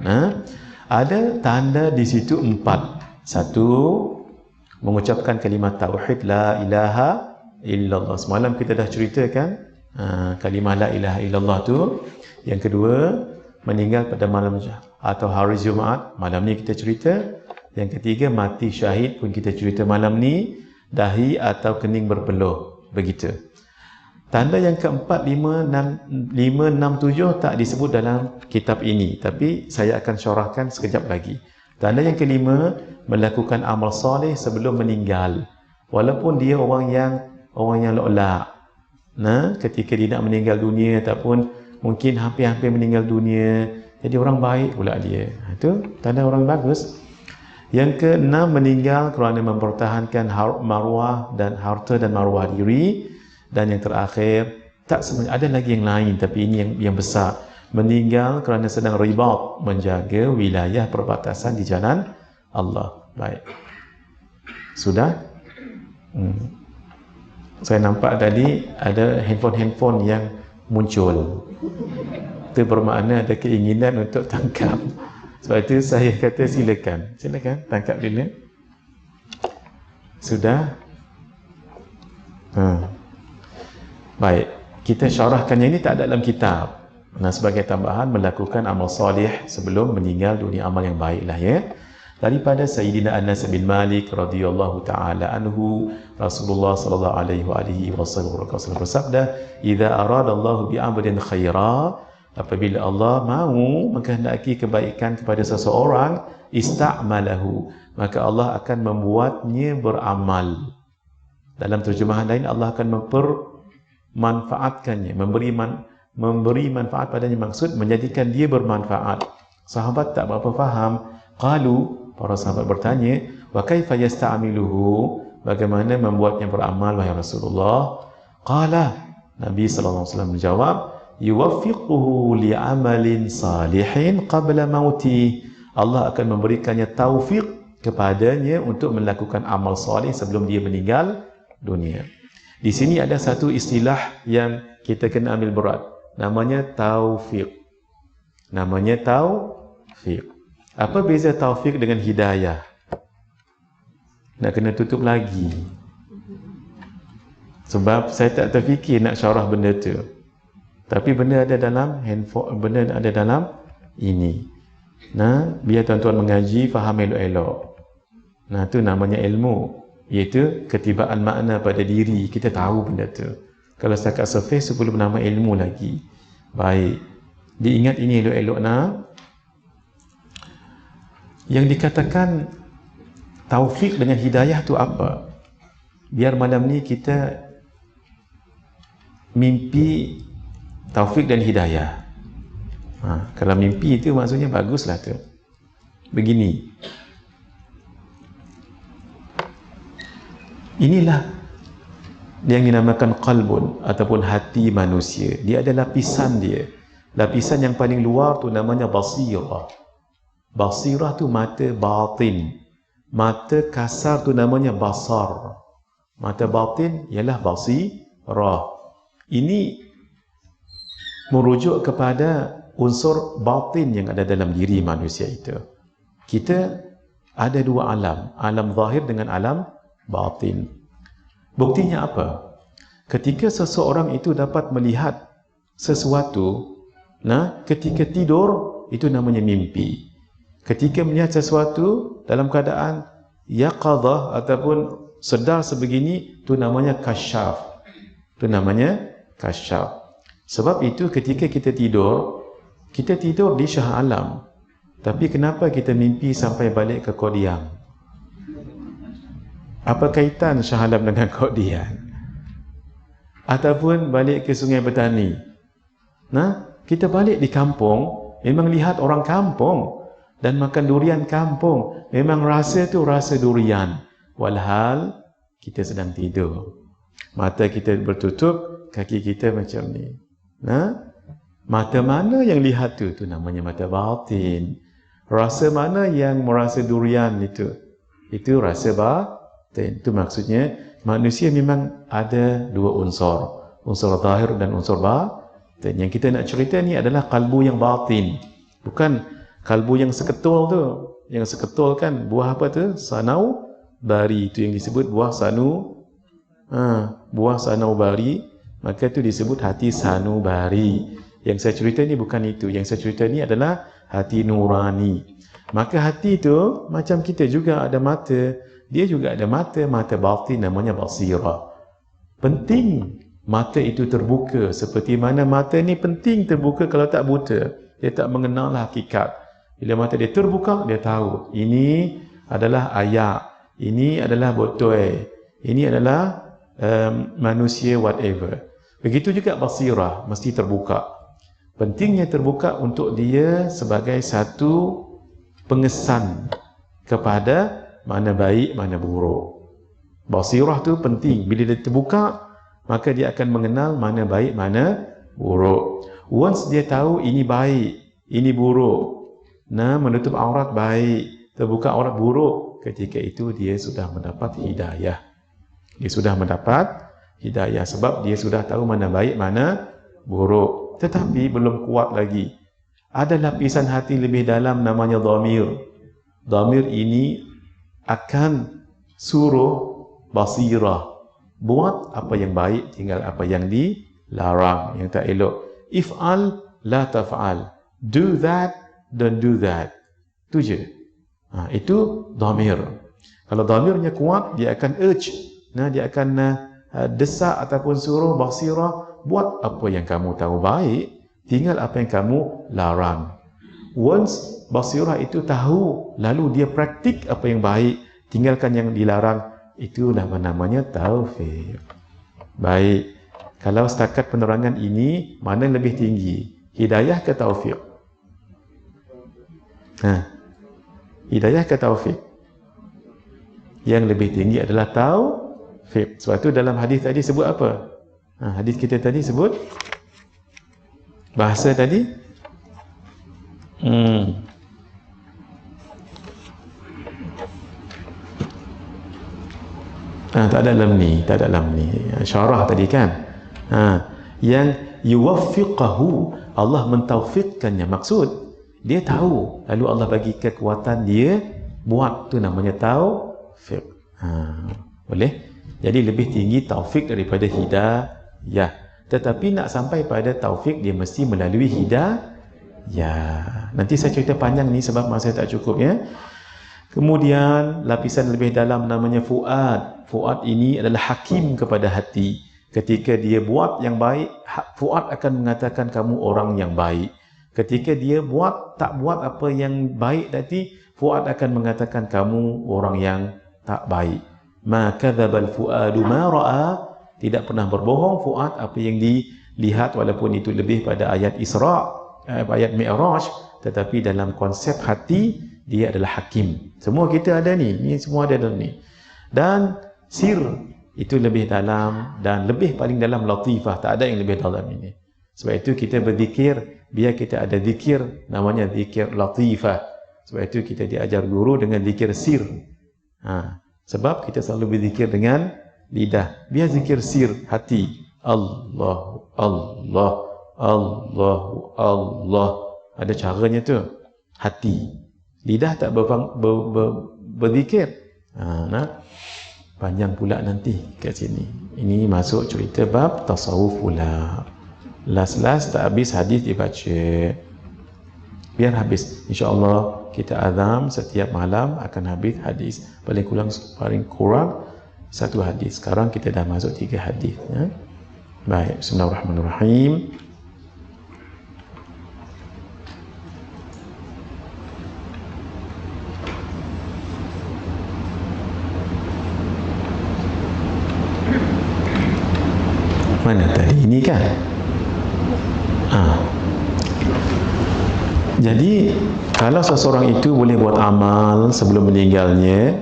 Ada tanda di situ 4. Satu, mengucapkan kalimat tauhid la ilaha illallah. Semalam kita dah ceritakan kalimah la ilaha illallah tu. Yang kedua, meninggal pada malam atau hari Jumaat, malam ni kita cerita. Yang ketiga, mati syahid pun kita cerita malam ni, dahi atau kening berpeluh, begitu. Tanda yang keempat, 5, 6, 7 tak disebut dalam kitab ini, tapi saya akan syarahkan sekejap lagi. Tanda yang kelima, melakukan amal soleh sebelum meninggal, walaupun dia orang yang lo'lak. Ketika dia nak meninggal dunia ataupun mungkin hampir-hampir meninggal dunia, jadi orang baik pula dia. Itu tanda orang bagus. Yang keenam, meninggal kerana mempertahankan maruah dan harta dan maruah diri. Dan yang terakhir, tak sebenarnya ada lagi yang lain, tapi ini yang besar. Meninggal kerana sedang ribat, menjaga wilayah perbatasan di jalan Allah. Baik. Sudah? Saya nampak tadi ada handphone yang muncul. Itu bermakna ada keinginan untuk tangkap. Sebab itu saya kata silakan tangkap dulu. Sudah? Baik, kita syarahkan yang ini tak ada dalam kitab. Sebagai tambahan, melakukan amal soleh sebelum meninggal dunia, amal yang baiklah ya. Daripada Sayyidina Anas bin Malik radhiyallahu taala anhu, Rasulullah sallallahu alaihi wasallam bersabda, "Idza arada Allah bi 'abdin khaira", apabila Allah mahu menghendaki kebaikan kepada seseorang, ista'malahu, maka Allah akan membuatnya beramal. Dalam terjemahan lain, Allah akan mempermanfaatkannya, memberi manfaat padanya, maksud menjadikan dia bermanfaat. Sahabat tak berapa faham. Qalu, para sahabat bertanya, wa kaifa yasta'miluhu, bagaimana membuatnya beramal wahai Rasulullah? Qala, Nabi sallallahu alaihi wasallam menjawab, yuwaffiquhu li'amalin salihin qabla mauti, Allah akan memberikannya taufik kepadanya untuk melakukan amal soleh sebelum dia meninggal dunia. Di sini ada satu istilah yang kita kena ambil berat, namanya taufik. Apa beza taufik dengan hidayah? Nak kena tutup lagi, sebab saya tak terfikir nak syarah benda tu. Tapi benda ada dalam handphone, benda ada dalam ini. Biar tuan-tuan mengaji, faham elok-elok. Tu namanya ilmu, iaitu ketibaan makna pada diri. Kita tahu benda tu. Kalau setakat surface, sebelum nama ilmu lagi. Baik, diingat ini elok-elok. Yang dikatakan taufik dengan hidayah tu apa? Biar malam ni kita mimpi taufik dan hidayah. Kalau mimpi itu maksudnya baguslah tu. Begini. Inilah yang dinamakan qalbun ataupun hati manusia. Dia ada lapisan dia. Lapisan yang paling luar tu namanya basirah. Basirah tu mata batin. Mata kasar tu namanya basar. Mata batin ialah basirah. Ini merujuk kepada unsur batin yang ada dalam diri manusia itu. Kita ada dua alam, alam zahir dengan alam batin. Buktinya apa? Ketika seseorang itu dapat melihat sesuatu, ketika tidur, itu namanya mimpi. Ketika melihat sesuatu dalam keadaan yaqadhah ataupun sedar sebegini, itu namanya kasyaf. Itu namanya kasyaf. Sebab itu ketika kita tidur di syah alam. Tapi kenapa kita mimpi sampai balik ke Qadian? Apa kaitan syah alam dengan Qadian? Ataupun balik ke Sungai Betani. Kita balik di kampung, memang lihat orang kampung dan makan durian kampung. Memang rasa tu rasa durian. Walhal kita sedang tidur. Mata kita bertutup, kaki kita macam ni. Mata mana yang lihat tu? Itu namanya mata batin. Rasa mana yang merasa durian itu? Itu rasa batin. Itu maksudnya manusia memang ada dua unsur. Unsur zahir dan unsur batin. Yang kita nak cerita ni adalah kalbu yang batin. Bukan Kalbu yang seketul tu, yang seketul kan buah apa tu? Sanau bari, itu yang disebut buah buah sanubari, maka itu disebut hati sanubari. Yang saya cerita ni bukan itu. Yang saya cerita ni adalah hati nurani. Maka hati itu macam kita juga ada mata. Dia juga ada mata batin namanya basirah. Penting mata itu terbuka. Seperti mana mata ni penting terbuka, kalau tak buta, dia tak mengenal hakikat. Bila mata dia terbuka, dia tahu ini adalah ayak, ini adalah botol, ini adalah manusia whatever. Begitu juga basirah, mesti terbuka. Pentingnya terbuka untuk dia sebagai satu pengesan kepada mana baik, mana buruk. Basirah tu penting. Bila dia terbuka, maka dia akan mengenal mana baik, mana buruk. Once dia tahu ini baik, ini buruk, menutup aurat baik, terbuka aurat buruk, ketika itu dia sudah mendapat hidayah. Dia sudah mendapat hidayah sebab dia sudah tahu mana baik, mana buruk. Tetapi belum kuat lagi. Ada lapisan hati lebih dalam namanya dhamir. Dhamir ini akan suruh basirah buat apa yang baik, tinggal apa yang dilarang, yang tak elok. If'al la taf'al. Do that, don't do that. Itu je. Itu dhamir. Kalau dhamirnya kuat, dia akan urge, dia akan desak ataupun suruh basirah buat apa yang kamu tahu baik, tinggal apa yang kamu larang. Once basirah itu tahu, lalu dia praktik apa yang baik, tinggalkan yang dilarang, itu namanya taufik. Baik, kalau setakat penerangan ini, mana yang lebih tinggi? Hidayah ke taufik? Hidayah ke taufik? Yang lebih tinggi adalah taufik. Sebab itu dalam hadis tadi sebut apa? Hadis kita tadi sebut bahasa tadi tak ada dalam ni, syarah tadi kan. Yang yuwaffiqahu, Allah mentaufikkannya, maksud dia tahu, lalu Allah bagi kekuatan dia buat, tu namanya taufik. Boleh? Jadi lebih tinggi taufik daripada hidayah. Tetapi nak sampai pada taufik, dia mesti melalui hidayah. Nanti saya cerita panjang ni sebab masa tak cukup ya. Kemudian lapisan lebih dalam namanya fuad. Fuad ini adalah hakim kepada hati. Ketika dia buat yang baik, fuad akan mengatakan kamu orang yang baik. Ketika dia tak buat apa yang baik tadi, fuad akan mengatakan kamu orang yang tak baik. Ma kadzabal fuadu ma ra'a, tidak pernah berbohong fuad apa yang dilihat, walaupun itu lebih pada ayat Isra, ayat Mi'raj, tetapi dalam konsep hati dia adalah hakim. Semua kita ada ni semua ada dalam ni. Dan sir itu lebih dalam, dan lebih paling dalam latifah, tak ada yang lebih dalam ini. Sebab itu kita berzikir, biar kita ada zikir namanya zikir latifah. Sebab itu kita diajar guru dengan zikir sir. Sebab kita selalu berzikir dengan lidah. Biar zikir sir hati. Allah, Allah, Allah, Allah. Ada caranya tu. Hati. Lidah tak berzikir. Panjang pula nanti kat sini. Ini masuk cerita bab tasawuf pula. Last tak habis hadis dibaca. Biar habis. InsyaAllah kita azam setiap malam akan habis hadis. Paling kurang satu hadis. Sekarang kita dah masuk 3 hadis. Baik. Bismillahirrahmanirrahim. Mana tadi? Ini kan? Jadi kalau seseorang itu boleh buat amal sebelum meninggalnya,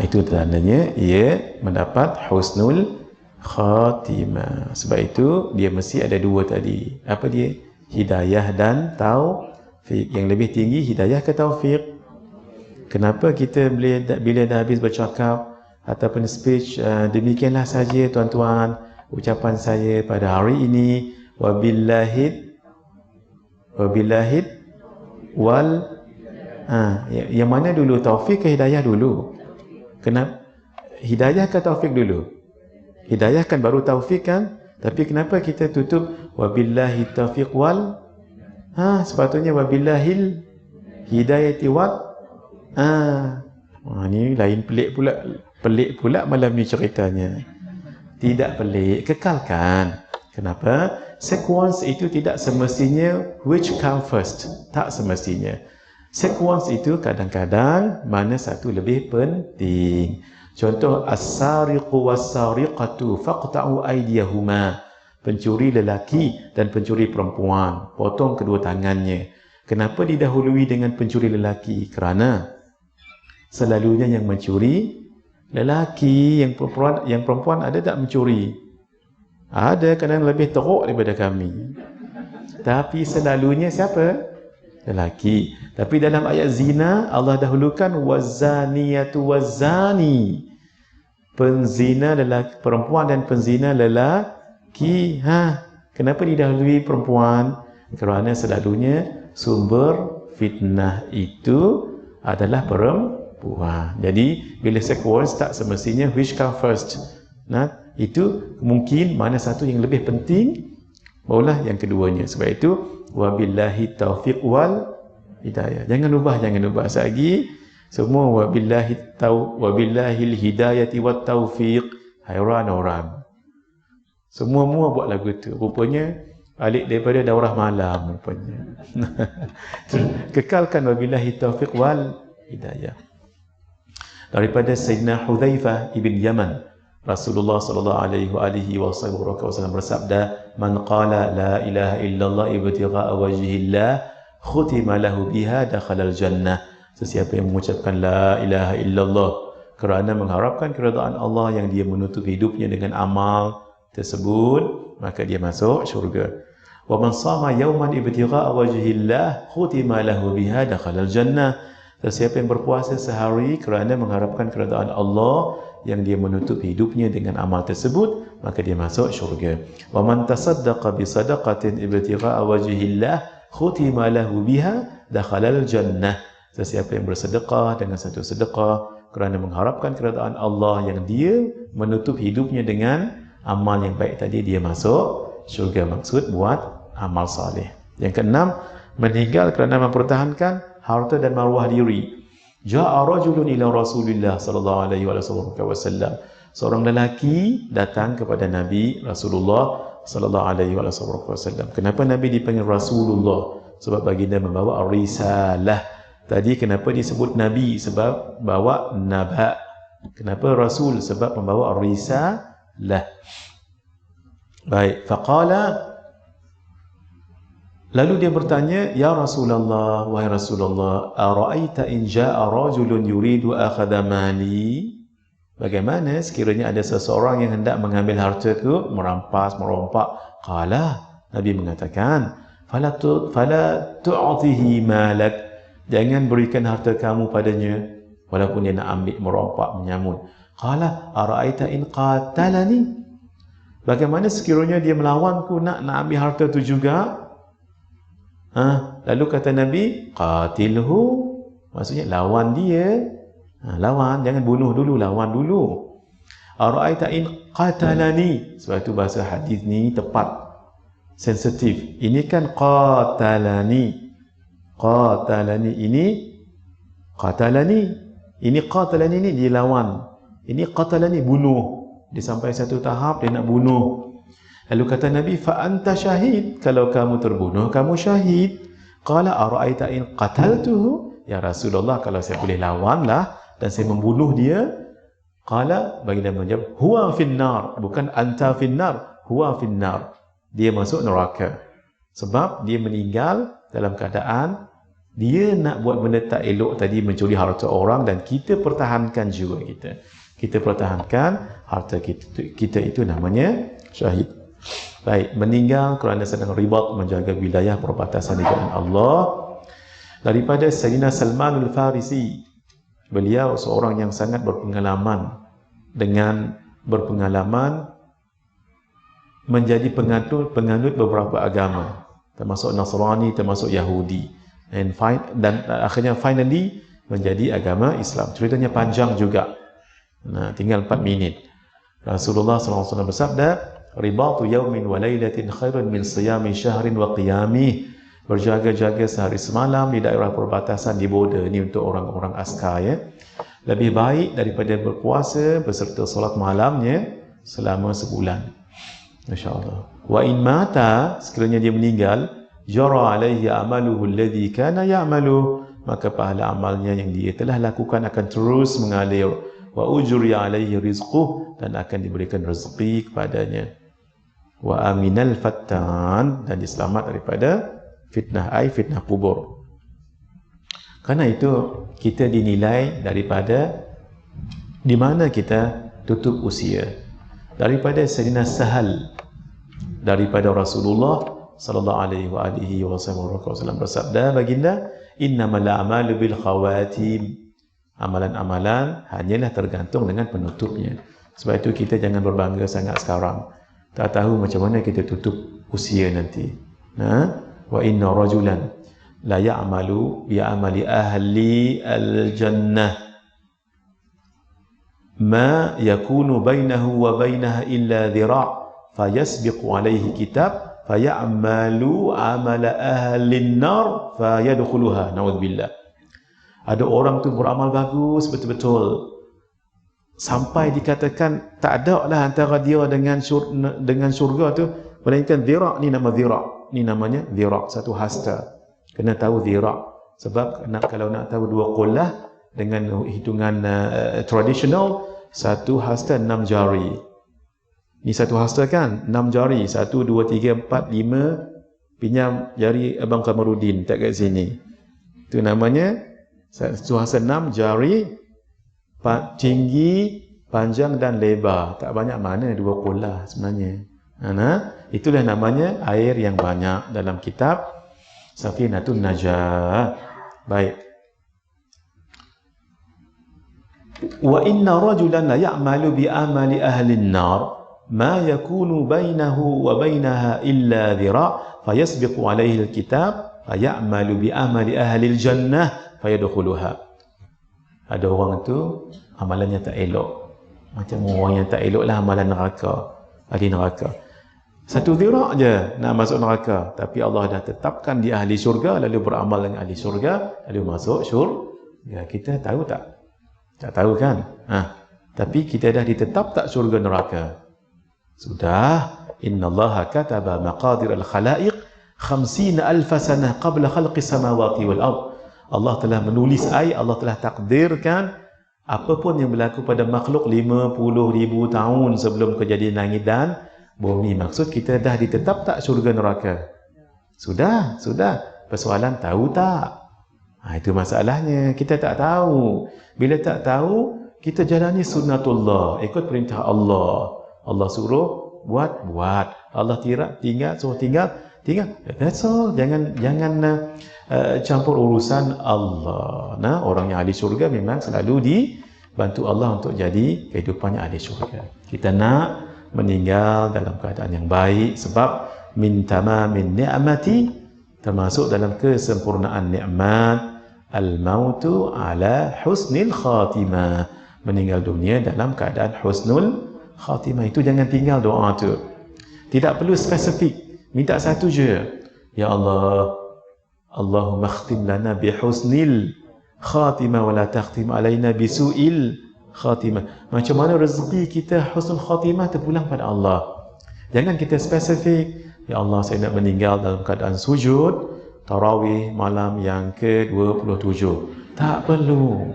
itu tandanya ia mendapat husnul khatimah. Sebab itu dia mesti ada 2 tadi. Apa dia? Hidayah dan taufik. Yang lebih tinggi hidayah ke taufik? Kenapa kita bila dah habis bercakap ataupun speech, demikianlah saja tuan-tuan ucapan saya pada hari ini. Wabillahid wal Yang mana dulu, taufik ke hidayah dulu? Kenapa hidayah ke taufik dulu? Hidayah kan baru taufik kan? Tapi kenapa kita tutup wabillahi taufiq wal sepatutnya wabillahil hidayati wal ni lain pelik pula malam ni ceritanya. Tidak pelik, kekalkan. Kenapa? Sequence itu tidak semestinya which come first. Tak semestinya. Sequence itu kadang-kadang mana satu lebih penting. Contoh, as-sariqu was-sariqatu faqta'u aydiyahuma. Pencuri lelaki dan pencuri perempuan, potong kedua tangannya. Kenapa didahului dengan pencuri lelaki? Kerana selalunya yang mencuri lelaki, yang perempuan ada tak mencuri? Ada, kadang lebih teruk daripada kami. Tapi selalunya siapa? Lelaki. Tapi dalam ayat zina, Allah dahulukan wazaniyatu wazani. Penzina lelaki, perempuan dan penzina lelaki. Kenapa didahului perempuan? Kerana selalunya sumber fitnah itu adalah perempuan. Jadi bila sequence tak semestinya which come first. Itu mungkin mana satu yang lebih penting, barulah yang keduanya. Sebab itu wabillahi taufiq wal hidayah. Jangan ubah. Lagi semua wabillahil hidayati wat taufiq. Hairan orang. Semua buat lagu tu. Rupanya alik daripada daurah malam rupanya. Kekalkan wabillahi taufiq wal hidayah. Daripada Sayyidina Hudzaifah ibn Yaman, Rasulullah sallallahu alaihi wasallam bersabda, "Man qala la ilaha illallah ibtigha'a wajhillah, khutima lahu biha dakhalal jannah." Sesiapa yang mengucapkan la ilaha illallah kerana mengharapkan keridaan Allah, yang dia menutup hidupnya dengan amal tersebut, maka dia masuk syurga. "Wa man shama yawman ibtigha'a wajhillah, khutima lahu biha dakhalal jannah." Sesiapa yang berpuasa sehari kerana mengharapkan keridaan Allah, yang dia menutup hidupnya dengan amal tersebut, maka dia masuk syurga. Wa man tasaddaqa bi sadaqatin ibtigha'a wajhillah, khutima lahu biha dakhalal jannah. Sesiapa yang bersedekah dengan satu sedekah kerana mengharapkan keridaan Allah, yang dia menutup hidupnya dengan amal yang baik tadi, dia masuk syurga. Maksud buat amal saleh. Yang keenam, meninggal kerana mempertahankan harta dan maruah diri. Ja'a rajulun ila Rasulillah sallallahu alaihi wasallam. Seorang lelaki datang kepada Nabi Rasulullah sallallahu alaihi wasallam. Kenapa Nabi dipanggil Rasulullah? Sebab baginda membawa risalah. Tadi kenapa disebut Nabi? Sebab bawa naba. Kenapa Rasul? Sebab membawa risalah. Baik, faqala, lalu dia bertanya, "Ya Rasulullah, wahai Rasulullah, ara'aita in ja'a rajulun yuridu akhadha mali?" Bagaimana sekiranya ada seseorang yang hendak mengambil hartaku, merampas, merompak? Qala, Nabi mengatakan, fala tu'tihi malak. Jangan berikan harta kamu padanya walaupun dia nak ambil, merompak, menyamun. Qala ara'aita in qatalani? Bagaimana sekiranya dia melawanku, nak ambil harta tu juga? Lalu kata Nabi, qatilhu, maksudnya lawan dia. Lawan, jangan bunuh dulu, lawan dulu. Ara'aita in qatalani? Sebab itu bahasa hadis ni tepat, sensitif. Ini kan qatalani. Qatalani ini qatalani. Ini qatalani ni dia lawan. Ini qatalani bunuh. Dia sampai satu tahap dia nak bunuh. Lalu kata Nabi, fa anta syahid, kalau kamu terbunuh kamu syahid. Qala ara'aita in qataltuhu? Ya Rasulullah, kalau saya boleh lawanlah dan saya membunuh dia. Qala, baginda menjawab, huwa finnar, bukan anta finnar, huwa finnar. Dia masuk neraka. Sebab dia meninggal dalam keadaan dia nak buat benda tak elok tadi, mencuri harta orang, dan kita pertahankan jiwa kita. Kita pertahankan harta kita itu namanya syahid. Baik, meninggal kerana sedang ribat menjaga wilayah perbatasan di jalan Allah. Daripada Sayyidina Salman al-Farisi, beliau seorang yang sangat berpengalaman menjadi penganut beberapa agama, termasuk Nasrani, termasuk Yahudi. dan akhirnya finally menjadi agama Islam. Ceritanya panjang juga. Nah, tinggal 4 minit. Rasulullah SAW bersabda, "Ribatu yaumin wa lailatin khairun min siyami syahrin wa qiyamih." Berjaga-jaga sehari semalam di daerah perbatasan di border, ini untuk orang-orang askar ya. Lebih baik daripada berpuasa beserta solat malamnya selama sebulan. Masya-Allah. Wa in mata, sekiranya dia meninggal, jara alaihi amaluhu alladhi kana ya'malu, maka pahala amalnya yang dia telah lakukan akan terus mengalir. Wa ujri alaihi rizquh, dan akan diberikan rezeki kepadanya. Wa aminal fattan, dan diselamat daripada fitnah fitnah kubur. Karena itu kita dinilai daripada di mana kita tutup usia. Daripada Sayyidina Sahal, daripada Rasulullah sallallahu alaihi wasallam bersabda, baginda, innamal a'malu bil khawatim. Amalan-amalan hanyalah tergantung dengan penutupnya. Sebab itu kita jangan berbangga sangat sekarang. Tak tahu macam mana kita tutup usia nanti. Wa inna rajulan la ya'malu bi amali ahli al-jannah ma yakunu bainahu wa bainaha illa dhira' fayasbiqu alaihi kitab fayamalu amala ahli an-nar fayadkhuluha. Naudzubillah. Ada orang tu beramal bagus betul-betul sampai dikatakan tak ada lah antara dia dengan syurga tu melainkan dhira'. Ni nama dhira'. Ni namanya dhira', satu hasta. Kena tahu dhira'. Sebab kalau nak tahu 2 qullah dengan hitungan tradisional, satu hasta 6 jari. Ni satu hasta kan? 6 jari. 1, 2, 3, 4, 5. Pinjam jari Abang Kamarudin tak kat sini. Itu namanya satu hasta 6 jari, tinggi, panjang dan lebar. Tak banyak mana 2 qullah sebenarnya. Itulah namanya air yang banyak dalam kitab Safinatun Najah. Baik. Wa inna rajulan la ya'malu bi amali ahli an-nar ma yakunu bainahu wa bainaha illa dhira' fayasbiqu alaihi al-kitab fayamalu bi amali ahli al-jannah fayadkhuluha. Ada orang tu amalannya tak elok. Macam orang yang tak elok lah amalan neraka. Ahli neraka. Satu dhira' je nak masuk neraka, tapi Allah dah tetapkan dia ahli syurga, lalu beramal dengan ahli syurga, lalu masuk syurga. Ya, kita tahu tak? Tak tahu kan? Tapi kita dah ditetap tak syurga neraka? Sudah. Innallaha kataba maqadir al-khalaiq 50,000 sanah qabla khalqi samawati wal ard. Allah telah menulis Allah telah takdirkan apapun yang berlaku pada makhluk 50,000 tahun sebelum kejadian langit dan bumi. Maksud kita dah ditetap tak syurga neraka? Sudah. Persoalan tahu tak? Itu masalahnya. Kita tak tahu. Bila tak tahu, kita jalani sunnatullah, ikut perintah Allah. Allah suruh buat. Allah suruh tinggal. That's all. Jangan campur urusan Allah. Orang yang ahli syurga memang selalu dibantu Allah untuk jadi kehidupannya ahli syurga. Kita nak meninggal dalam keadaan yang baik, sebab min tamamin ni'mati, termasuk dalam kesempurnaan nikmat, al-mautu ala husnil khatimah, meninggal dunia dalam keadaan husnul khatimah. Itu jangan tinggal doa tu. Tidak perlu spesifik, minta satu je. Ya Allah, Allahumma khtim lana bi husnil khatimah wa la takhtim alaina bi su'il khatimah. Macam mana rezeki kita husnul khatimah terpulang pada Allah. Jangan kita spesifik, ya Allah saya nak meninggal dalam keadaan sujud tarawih malam yang ke-27. Tak perlu.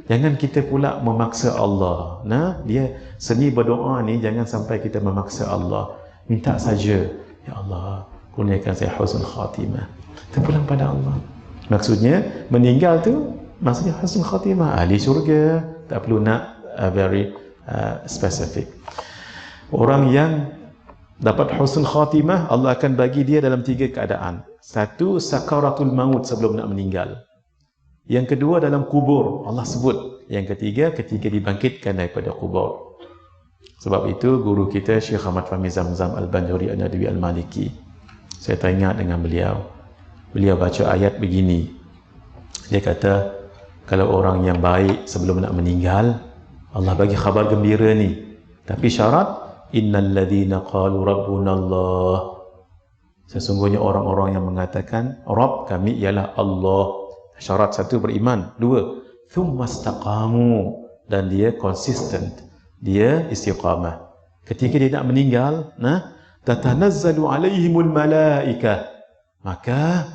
Jangan kita pula memaksa Allah. Dia seni berdoa ni jangan sampai kita memaksa Allah. Minta saja, ya Allah kurniakan saya husnul khatimah. Terpulang pada Allah. Maksudnya meninggal tu maksudnya husnul khatimah, ahli syurga. Tak perlu nak very specific. Orang yang dapat husnul khatimah, Allah akan bagi dia dalam 3 keadaan. 1, sakaratul maut, sebelum nak meninggal. Yang kedua, dalam kubur, Allah sebut. Yang ketiga, ketika dibangkitkan daripada kubur. Sebab itu guru kita Syekh Ahmad Fahmi Zamzam Al-Banjuri An-Nadwi Al-Maliki, saya teringat dengan beliau. Beliau baca ayat begini. Dia kata, kalau orang yang baik sebelum nak meninggal, Allah bagi khabar gembira ni. Tapi syarat, innal ladzina qalu rabbuna Allah. Sesungguhnya orang-orang yang mengatakan Rabb kami ialah Allah. Syarat satu, beriman. Dua, thummastaqamu, dan dia konsisten, dia istiqamah. Ketika dia nak meninggal, tatanazzalu alaihimul malaikah, maka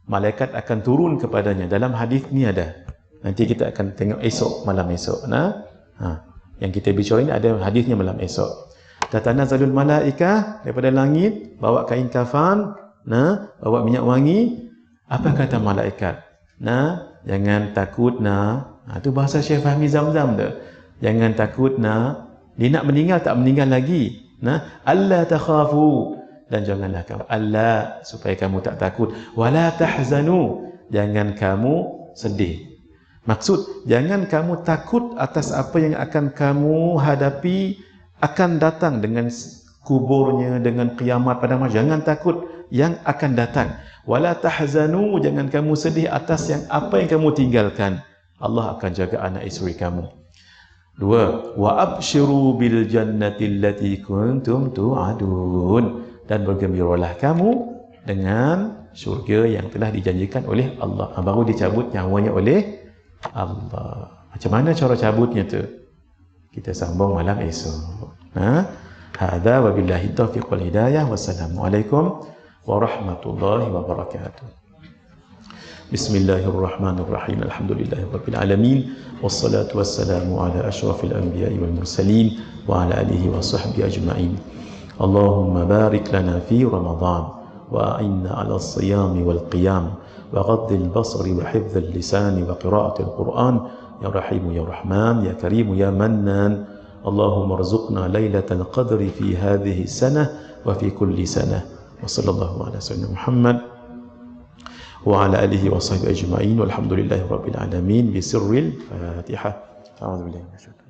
malaikat akan turun kepadanya. Dalam hadis ni ada. Nanti kita akan tengok esok, malam esok. Yang kita bicara ini ada hadisnya malam esok. Tatanazzalul malaikah, daripada langit bawa kain kafan, bawa minyak wangi. Apa kata malaikat? Jangan takut itu bahasa Syekh Fahmi Zamzam tu. Jangan takut dia nak meninggal tak meninggal lagi. Alla takhafu, dan janganlah kamu, alla, supaya kamu tak takut, wala tahzanu, jangan kamu sedih. Maksud, jangan kamu takut atas apa yang akan kamu hadapi, akan datang dengan kuburnya, dengan kiamat pada masa. Jangan takut yang akan datang. Wala tahzanu, jangan kamu sedih atas yang apa yang kamu tinggalkan. Allah akan jaga anak isteri kamu. Dua, wa abshiru bil jannati allati kuntum tu'adun, dan bergembiralah kamu dengan syurga yang telah dijanjikan oleh Allah. Baru dicabut nyawanya oleh Allah. Macam mana cara cabutnya tu? Kita sambung malam esok. Hadza wabillahi taufiq wal hidayah. Wassalamualaikum warahmatullahi wabarakatuh. Bismillahirrahmanirrahim. Alhamdulillahirabbil alamin. Wassalatu wassalamu ala asyrafil anbiya'i wal mursalin wa ala alihi wa sahbihi ajma'in. Allahumma barik lana fi Ramadan wa a'inna 'ala as-siyami wal qiyam wa ghaddil basari wa hifdzil lisani wa qira'atil Qur'an ya Rahim ya Rahman ya Karim ya Mannan. Allahumma arzuqna lailatal qadri fi hadhihi sanah wa fi kulli sanah. Wa sallallahu ala sayyidina Muhammad wa ala alihi wa sahbihi ajma'in walhamdulillahi rabbil alamin bi sirril Fatihah. A'udzu billahi minasyaitonir